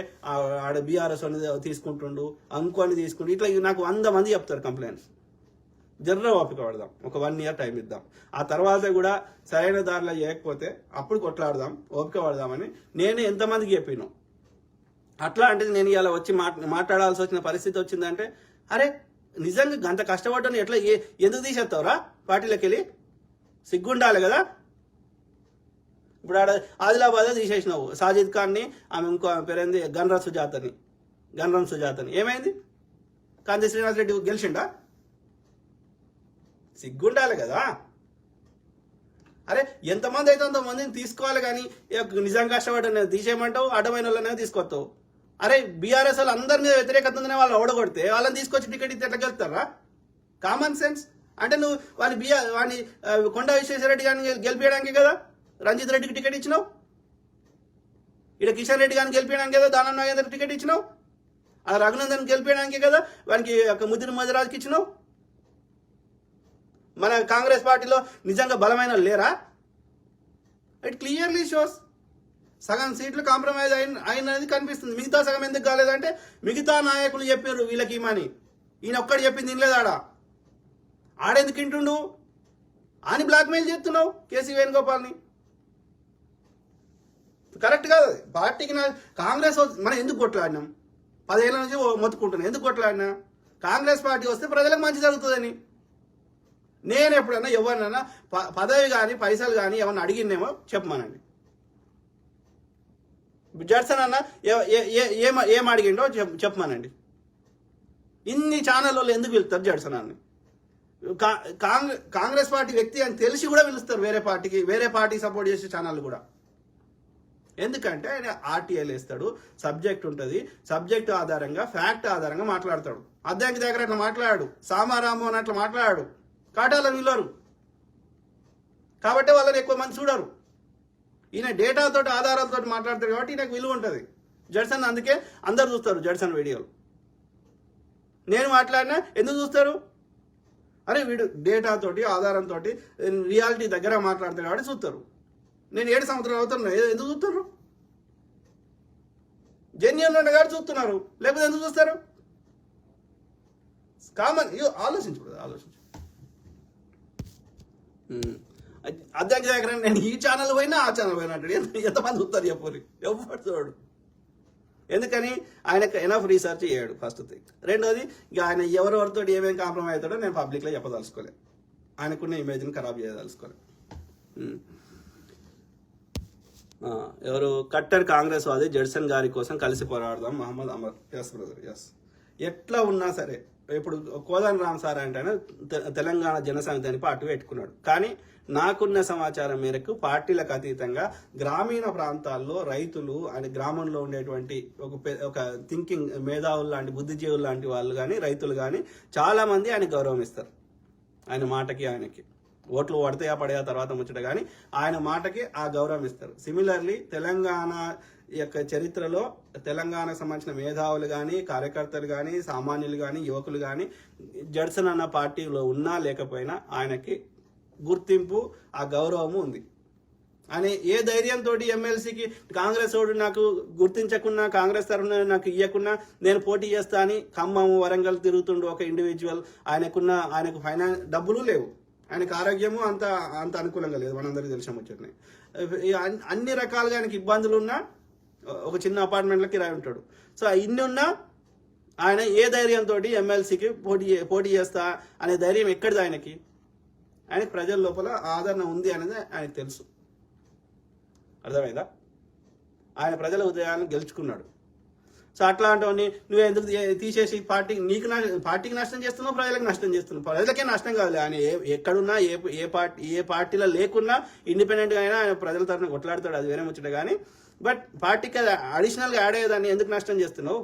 ఆడ బీఆర్ఎస్ అనేది తీసుకుంటుండు, అంకుని తీసుకుంటు, ఇట్లా నాకు 100 మంది చెప్తారు కంప్లైంట్స్. జర్ర ఓపిక పడదాం, ఒక 1 ఇయర్ టైం ఇద్దాం. ఆ తర్వాత కూడా సరైన దారిలో చేయకపోతే అప్పుడు కొట్లాడదాం, ఓపిక పడదామని నేను ఎంతమందికి చెప్పినాను. అట్లా అంటే నేను ఇలా వచ్చి మాట్లాడాల్సి వచ్చిన పరిస్థితి వచ్చిందంటే, అరే నిజంగా అంత కష్టపడ్డాను ఎట్లా ఎందుకు తీసేస్తావురా పార్టీలోకి వెళ్ళి? సిగ్గుండాలి కదా. ఇప్పుడు ఆడ ఆదిలాబాద్ తీసేసినావు సాజిద్ ఖాన్ని, ఆమె ఇంకో పేరేంది గన్రం సుజాతని, ఏమైంది? కాంతి శ్రీనివాస్ రెడ్డి గెలిచిండా? సిగ్గుండాలి కదా. అరే ఎంతమంది అయితే అంతమందిని తీసుకోవాలి కానీ నిజంగా కష్టపడ్డా తీసేయమంటావు, అడ్డమైన వాళ్ళనే తీసుకొస్తావు. అరే బీఆర్ఎస్ వాళ్ళు అందరి మీద వ్యతిరేకత ఉందనే వాళ్ళు ఓడగొడితే వాళ్ళని తీసుకొచ్చి టికెట్ ఇస్తే ఎట్లా గెలుస్తారా? Common sense. అంటే నువ్వు వాడిని కొండా విశ్వేశ్వరరెడ్డి గారిని గెలిపించడానికి కదా రంజిత్ రెడ్డికి టికెట్ ఇచ్చినావు, ఇక్కడ కిషన్ రెడ్డి గారిని గెలిపించడానికి కదా దానం నాగేంద్ర టికెట్ ఇచ్చినావు, ఆ రఘునందన్ గెలిపించడానికి కదా వానికి ముదిరి మధురాజ్కి ఇచ్చినావు. మన కాంగ్రెస్ పార్టీలో నిజంగా బలమైన లేరా? ఇట్ క్లియర్లీ షోస్ సగం సీట్లు కాంప్రమైజ్ అయినది కనిపిస్తుంది. మిగతా సగం ఎందుకు కాలేదంటే మిగతా నాయకులు చెప్పారు వీళ్ళకి ఇమని, ఈయన ఒక్కడు చెప్పింది తినలేదు. ఆడెందుకు ఇంటుండు అని బ్లాక్మెయిల్ చేస్తున్నావు కేసీ వేణుగోపాల్ని. కరెక్ట్ కాదు. పార్టీకి కాంగ్రెస్ మనం ఎందుకు కొట్లాడినాం? 10 ఏళ్ళ నుంచి మొత్తుకుంటున్నాం. ఎందుకు కొట్లాడినా? కాంగ్రెస్ పార్టీ వస్తే ప్రజలకు మంచి జరుగుతుందని. నేను ఎప్పుడన్నా ఎవరినైనా పదవి కానీ పైసలు కానీ ఏమన్నా అడిగిందేమో చెప్పమనండి. జడ్సన్ అన్న ఏం అడిగిండో చెప్పమనండి. ఇన్ని ఛానల్ వాళ్ళు ఎందుకు పిలుస్తారు జడ్సన్ అన్న? కాంగ్రెస్ పార్టీ వ్యక్తి అని తెలిసి కూడా పిలుస్తారు వేరే పార్టీ సపోర్ట్ చేసే ఛానల్ కూడా. ఎందుకంటే ఆయన ఆర్టీఐలు వేస్తాడు, సబ్జెక్ట్ ఉంటుంది, సబ్జెక్ట్ ఆధారంగా ఫ్యాక్ట్ ఆధారంగా మాట్లాడతాడు. అద్దంకి దగ్గర అట్లా మాట్లాడాడు, సామారాము అని అట్లా మాట్లాడాడు, కాటాలను విలువరు కాబట్టి వాళ్ళని ఎక్కువ మంది చూడరు. ఈయన డేటాతో ఆధారాలతో మాట్లాడతారు కాబట్టి ఈయనకు విలువ ఉంటుంది. జడ్సన్ అందుకే అందరు చూస్తారు జడ్సన్ వీడియోలు. నేను మాట్లాడినా ఎందుకు చూస్తారు? అరే వీడు డేటాతోటి ఆధారంతో రియాలిటీ దగ్గర మాట్లాడతాడు కాబట్టి చూస్తారు. నేను 7 సంవత్సరాలు అవుతున్నా, ఎందుకు చూస్తారు? జెన్యున్ ఉన్న కాబట్టి చూస్తున్నారు, లేకపోతే ఎందుకు చూస్తారు? కామన్. ఆలోచించు. అద్దెకి దగ్గర నేను ఈ ఛానల్ పోయినా ఆ ఛానల్ పోయినా అంటాడు. ఎంతమంది చూస్తారు చెప్పు? ఎవరు చూడు. ఎందుకని ఆయనకు ఎనఫ్ రీసెర్చ్ చేయడు ఫస్ట్ థింగ్. రెండోది ఇక ఆయన ఎవరెవరితో ఏమేమి కాంప్రమైజ్ అవుతాడో నేను పబ్లిక్లో చెప్పదలుచుకోలేదు, ఆయనకున్న ఇమేజ్ని ఖరాబ్ చేయదలుచుకోలేదు. ఎవరు కట్టర్ కాంగ్రెస్ వాది జడ్సన్ గారి కోసం కలిసి పోరాడదాం Mohammed Amar. Yes brother, yes. ఎట్లా ఉన్నా సరే ఇప్పుడు కోదండ రామ్ సార్ అంటే తెలంగాణ జనసమితి అని పార్టీ పెట్టుకున్నాడు. కానీ నాకున్న సమాచారం మేరకు పార్టీలకు అతీతంగా గ్రామీణ ప్రాంతాల్లో రైతులు అని గ్రామంలో ఉండేటువంటి ఒక థింకింగ్ మేధావులు లాంటి బుద్ధిజీవులు లాంటి వాళ్ళు కానీ రైతులు కానీ చాలా మంది ఆయన గౌరవం ఇస్తారు. ఆయన మాటకి ఆయనకి ఓట్లు పడతాయా పడయా తర్వాత ముచ్చట, కానీ ఆయన మాటకి ఆ గౌరవం ఇస్తారు. సిమిలర్లీ తెలంగాణ యొక్క చరిత్రలో తెలంగాణకు సంబంధించిన మేధావులు కానీ కార్యకర్తలు కానీ సామాన్యులు కానీ యువకులు కానీ జడ్సన్ అన్న పార్టీలో ఉన్నా లేకపోయినా ఆయనకి గుర్తింపు ఆ గౌరవము ఉంది. అని ఏ ధైర్యంతో ఎమ్మెల్సీకి కాంగ్రెస్ వాడు నాకు గుర్తించకున్నా కాంగ్రెస్ తరఫున నాకు ఇవ్వకున్నా నేను పోటీ చేస్తా అని ఖమ్మం వరంగల్ తిరుగుతుండు ఒక ఇండివిజువల్. ఆయనకు ఫైనాన్స్ డబ్బులు లేవు, ఆయనకు ఆరోగ్యము అంత అనుకూలంగా లేదు, మనందరికీ తెలిసిన ముచ్చట్ని. అన్ని రకాలుగా ఆయనకి ఇబ్బందులు ఉన్నా ఒక చిన్న అపార్ట్మెంట్లో కిరాయి ఉంటాడు. సో ఇన్ని ఉన్నా ఆయన ఏ ధైర్యంతో ఎమ్మెల్సీకి పోటీ చేస్తా అనే ధైర్యం ఎక్కడిది ఆయనకి? ఆయనకి ప్రజల లోపల ఆదరణ ఉంది అనేది ఆయనకు తెలుసు. అర్థమైందా? ఆయన ప్రజల ఉదయాన్ని గెలుచుకున్నాడు. సో అట్లాంటివన్నీ నువ్వు ఎందుకు తీసేసి పార్టీకి నష్టం చేస్తున్నావు, ప్రజలకు నష్టం చేస్తున్నావు. ప్రజలకే నష్టం కాదు, ఆయన ఎక్కడున్నా ఏ పార్టీలో లేకున్నా ఇండిపెండెంట్గా అయినా ఆయన ప్రజల తరఫున కొట్లాడతాడు, అది వేరే ముచ్చట. కానీ బట్ పార్టీకి అడిషనల్గా యాడ్ అయ్యేదాన్ని ఎందుకు నష్టం చేస్తున్నావు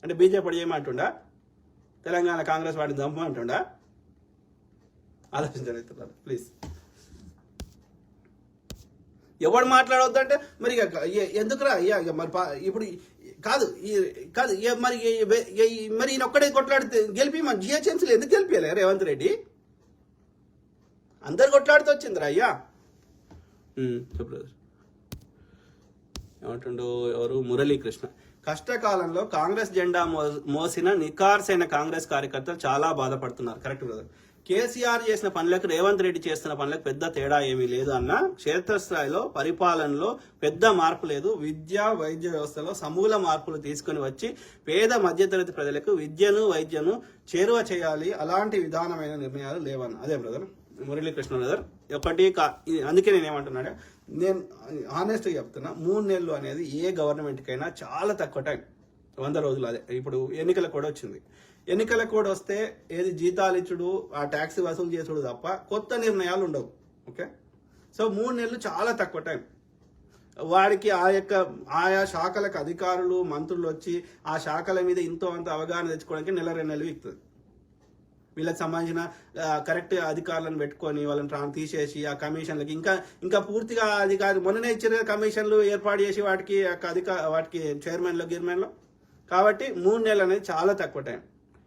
అంటే బీజేపీ చేయమంటుండా, తెలంగాణ కాంగ్రెస్ పార్టీని చంపమంటుండా? ఆలోచించండి ప్లీజ్. ఎవడు మాట్లాడవద్దంటే మరి ఎందుకురా మరి ఇప్పుడు కాదు మరి ఈయన ఒక్కడే కొట్లాడితే గెలిపి మన జిహెచ్ఎంసీలు ఎందుకు గెలిపియాలి రేవంత్ రెడ్డి? అందరు కొట్లాడితే వచ్చిందిరా అయ్యా. చెప్పు ఏమంటుండో ఎవరు మురళీకృష్ణ. కష్టకాలంలో కాంగ్రెస్ జెండా మోసిన నికార్సైన కాంగ్రెస్ కార్యకర్తలు చాలా బాధపడుతున్నారు. Correct brother. కేసీఆర్ చేసిన పనులకు రేవంత్ రెడ్డి చేస్తున్న పనులకు పెద్ద తేడా ఏమీ లేదు అన్న. క్షేత్రస్థాయిలో పరిపాలనలో పెద్ద మార్పు లేదు. విద్య వైద్య వ్యవస్థలో సమూల మార్పులు తీసుకుని వచ్చి పేద మధ్యతరగతి ప్రజలకు విద్యను వైద్యను చేరువ చేయాలి. అలాంటి విధానమైన నిర్ణయాలు లేవన్న. అదే బ్రదర్ మురళీకృష్ణ బ్రదర్. ఒకటి అందుకే నేనేమంటున్నాడు, నేను ఆనెస్ట్గా చెప్తున్నా, 3 నెలలు అనేది ఏ గవర్నమెంట్కైనా చాలా తక్కువ టైం. 100 రోజులు. అదే ఇప్పుడు ఎన్నికల కూడా వచ్చింది. ఎన్నికల కోడ్ వస్తే ఏది జీతాలు ఇచ్చుడు ఆ ట్యాక్స్ వసూలు చేసుడు తప్ప కొత్త నిర్ణయాలు ఉండవు. ఓకే. సో 3 నెలలు చాలా తక్కువ టైం. వాడికి ఆయా శాఖలకు అధికారులు మంత్రులు వచ్చి ఆ శాఖల మీద ఇంతో అంత అవగాహన తెచ్చుకోవడానికి 1-2 నెలలు ఇస్తుంది. వీళ్ళకి సంబంధించిన కరెక్ట్ అధికారులను పెట్టుకొని వాళ్ళని తీసేసి ఆ కమిషన్లకి ఇంకా పూర్తిగా అధికారులు మొన్ననే ఇచ్చిన కమిషన్లు ఏర్పాటు చేసి వాటికి చైర్మన్లు గిర్మన్లు. కాబట్టి 3 నెలలు అనేది చాలా తక్కువ టైం.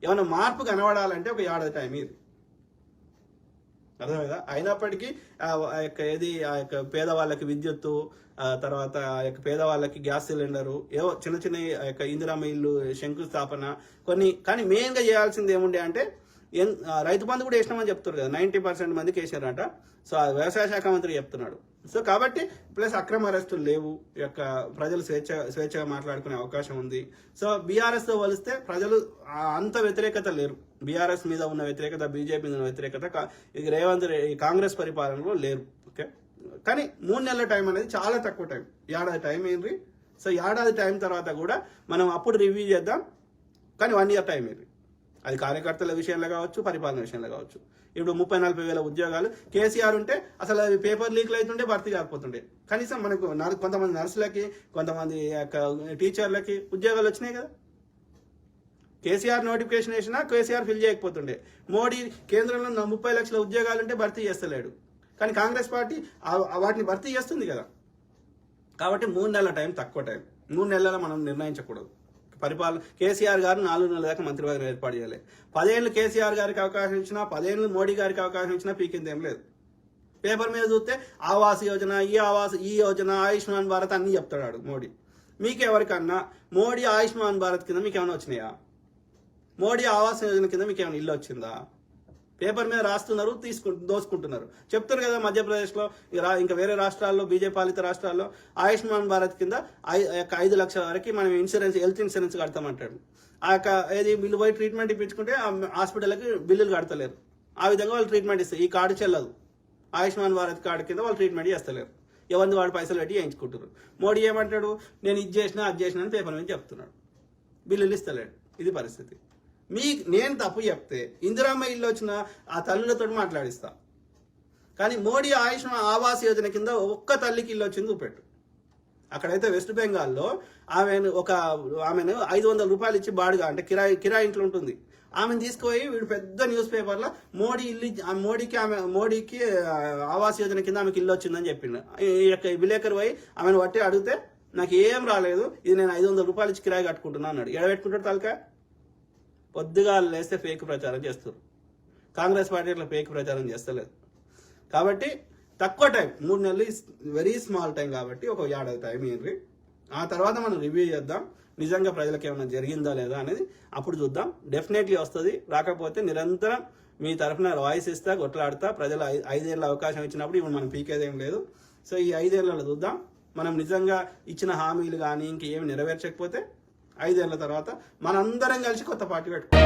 ఏమైనా మార్పు కనబడాలంటే ఒక ఏడాది టైం ఇది. అర్థమైందా? అయినప్పటికీ ఆ యొక్క పేదవాళ్ళకి విద్యుత్తు, తర్వాత ఆ యొక్క పేదవాళ్ళకి గ్యాస్ సిలిండరు, ఏవో చిన్న చిన్న యొక్క ఇందిరమ్మ ఇల్లు శంకుస్థాపన కొన్ని. కానీ మెయిన్గా చేయాల్సింది ఏముండే అంటే రైతు బంధు కూడా వేసినామని చెప్తారు కదా, 90% మందికి వేసారంట. సో ఆ వ్యవసాయ శాఖ మంత్రి చెప్తున్నాడు. సో కాబట్టి ప్లస్ అక్రమ అరెస్టులు లేవు, యొక్క ప్రజలు స్వేచ్ఛగా మాట్లాడుకునే అవకాశం ఉంది. సో బీఆర్ఎస్తో పోలిస్తే ప్రజలు అంత వ్యతిరేకత లేరు. బీఆర్ఎస్ మీద ఉన్న వ్యతిరేకత, బీజేపీ మీద ఉన్న వ్యతిరేకత రేవంత్ కాంగ్రెస్ పరిపాలనలో లేరు. ఓకే. కానీ 3 నెలల టైం అనేది చాలా తక్కువ టైం. ఏడాది టైం ఏంటి? సో ఏడాది టైం తర్వాత కూడా మనం అప్పుడు రివ్యూ చేద్దాం. కానీ 1 ఇయర్ టైం ఏంటి? అది కార్యకర్తల విషయంలో కావచ్చు, పరిపాలన విషయంలో కావచ్చు. ఇప్పుడు 30-40 వేల ఉద్యోగాలు కేసీఆర్ ఉంటే అసలు అవి పేపర్ లీక్లు అవుతుంటే భర్తీ కాకపోతుండే. కనీసం మనకు కొంతమంది నర్సులకి, కొంతమంది టీచర్లకి ఉద్యోగాలు వచ్చినాయి కదా. కేసీఆర్ నోటిఫికేషన్ వేసినా కేసీఆర్ ఫిల్ చేయకపోతుండే. మోడీ కేంద్రంలో 30 లక్షల ఉద్యోగాలు ఉంటే భర్తీ చేస్తలేడు. కానీ కాంగ్రెస్ పార్టీ వాటిని భర్తీ చేస్తుంది కదా. కాబట్టి 3 నెలల టైం తక్కువ టైం. 3 నెలల మనం నిర్ణయించకూడదు. పరిపాలన కేసీఆర్ గారు 4 నెలల దాకా మంత్రివర్గం ఏర్పాటు చేయాలి. 10 ఏళ్ళు కేసీఆర్ గారికి అవకాశం ఇచ్చినా, 10 ఏళ్ళు మోడీ గారికి అవకాశం ఇచ్చినా పీకింది ఏం లేదు. పేపర్ మీద చూస్తే ఆవాస్ యోజన, ఈ యోజన, ఆయుష్మాన్ భారత్ అన్నీ చెప్తాడు మోడీ. మీకెవరికన్నా మోడీ ఆయుష్మాన్ భారత్ కింద మీకు ఏమైనా వచ్చినాయా? మోడీ ఆవాస్ యోజన కింద మీకు ఏమైనా ఇల్లు వచ్చిందా? పేపర్ మీద రాస్తున్నారు, దోసుకుంటున్నారు. చెప్తారు కదా మధ్యప్రదేశ్లో ఇంకా వేరే రాష్ట్రాల్లో, బీజేపీ పాలిత రాష్ట్రాల్లో ఆయుష్మాన్ భారత్ కింద 5 లక్షల వరకు మనం హెల్త్ ఇన్సూరెన్స్ కడతామంటాడు. ఆ యొక్క ఏది వీళ్ళు పోయి ట్రీట్మెంట్ ఇప్పించుకుంటే ఆ హాస్పిటల్కి బిల్లులు కడతలేరు. ఆ విధంగా వాళ్ళు ట్రీట్మెంట్ ఇస్తారు. ఈ కార్డు చెల్లదు. ఆయుష్మాన్ భారత్ కార్డు కింద వాళ్ళు ట్రీట్మెంట్ చేస్తలేరు. ఎవరిని వాడు పైసలు పెట్టి చేయించుకుంటారు. మోడీ ఏమంటాడు, నేను ఇది చేసినా అది చేసినా అని పేపర్ మీద చెప్తున్నాడు, బిల్లులు ఇస్తలేడు. ఇది పరిస్థితి. నేను తప్పు చెప్తే ఇందిరమ్మ ఇల్లు వచ్చిన ఆ తల్లులతో మాట్లాడిస్తా. కానీ మోడీ ఆయుష్మాన్ ఆవాస్ యోజన కింద ఒక్క తల్లికి ఇల్లు వచ్చింది చూపెట్టు. అక్కడైతే వెస్ట్ బెంగాల్లో ఆమెను 500 రూపాయలు ఇచ్చి బాడుగా, అంటే కిరాయి ఇంట్లో ఉంటుంది, ఆమెను తీసుకుపోయి వీడు పెద్ద న్యూస్ పేపర్లో మోడీకి ఆవాస్ యోజన కింద ఆమెకి ఇల్లు వచ్చిందని చెప్పిండు. ఈ విలేకరు పోయి ఆమెను బట్టి అడిగితే నాకు ఏం రాలేదు, ఇది నేను 500 రూపాయలు ఇచ్చి కిరాయి కట్టుకుంటున్నా అన్నాడు. ఎడబెట్టుకుంటాడు తలక. పొద్దుగా లేస్తే ఫేక్ ప్రచారం చేస్తారు. కాంగ్రెస్ పార్టీ అట్లా ఫేక్ ప్రచారం చేస్తలేదు. కాబట్టి తక్కువ టైం, 3 నెలలు వెరీ స్మాల్ టైం, కాబట్టి ఒక ఏడాది టైం ఇవ్వండి. ఆ తర్వాత మనం రివ్యూ చేద్దాం, నిజంగా ప్రజలకు ఏమైనా జరిగిందా లేదా అనేది అప్పుడు చూద్దాం. డెఫినెట్లీ వస్తుంది. రాకపోతే నిరంతరం మీ తరఫున వాయిస్ ఇస్తా, కొట్లాడతా. ప్రజలు 5 ఏళ్ళ అవకాశం ఇచ్చినప్పుడు ఇప్పుడు మనం పీకేదేం లేదు. సో ఈ 5 ఏళ్ళలో చూద్దాం. మనం నిజంగా ఇచ్చిన హామీలు కానీ ఇంకేమి నెరవేర్చకపోతే 5 ఏళ్ళ తర్వాత మనందరం కలిసి కొత్త పార్టీ పెట్టుకుంటాం.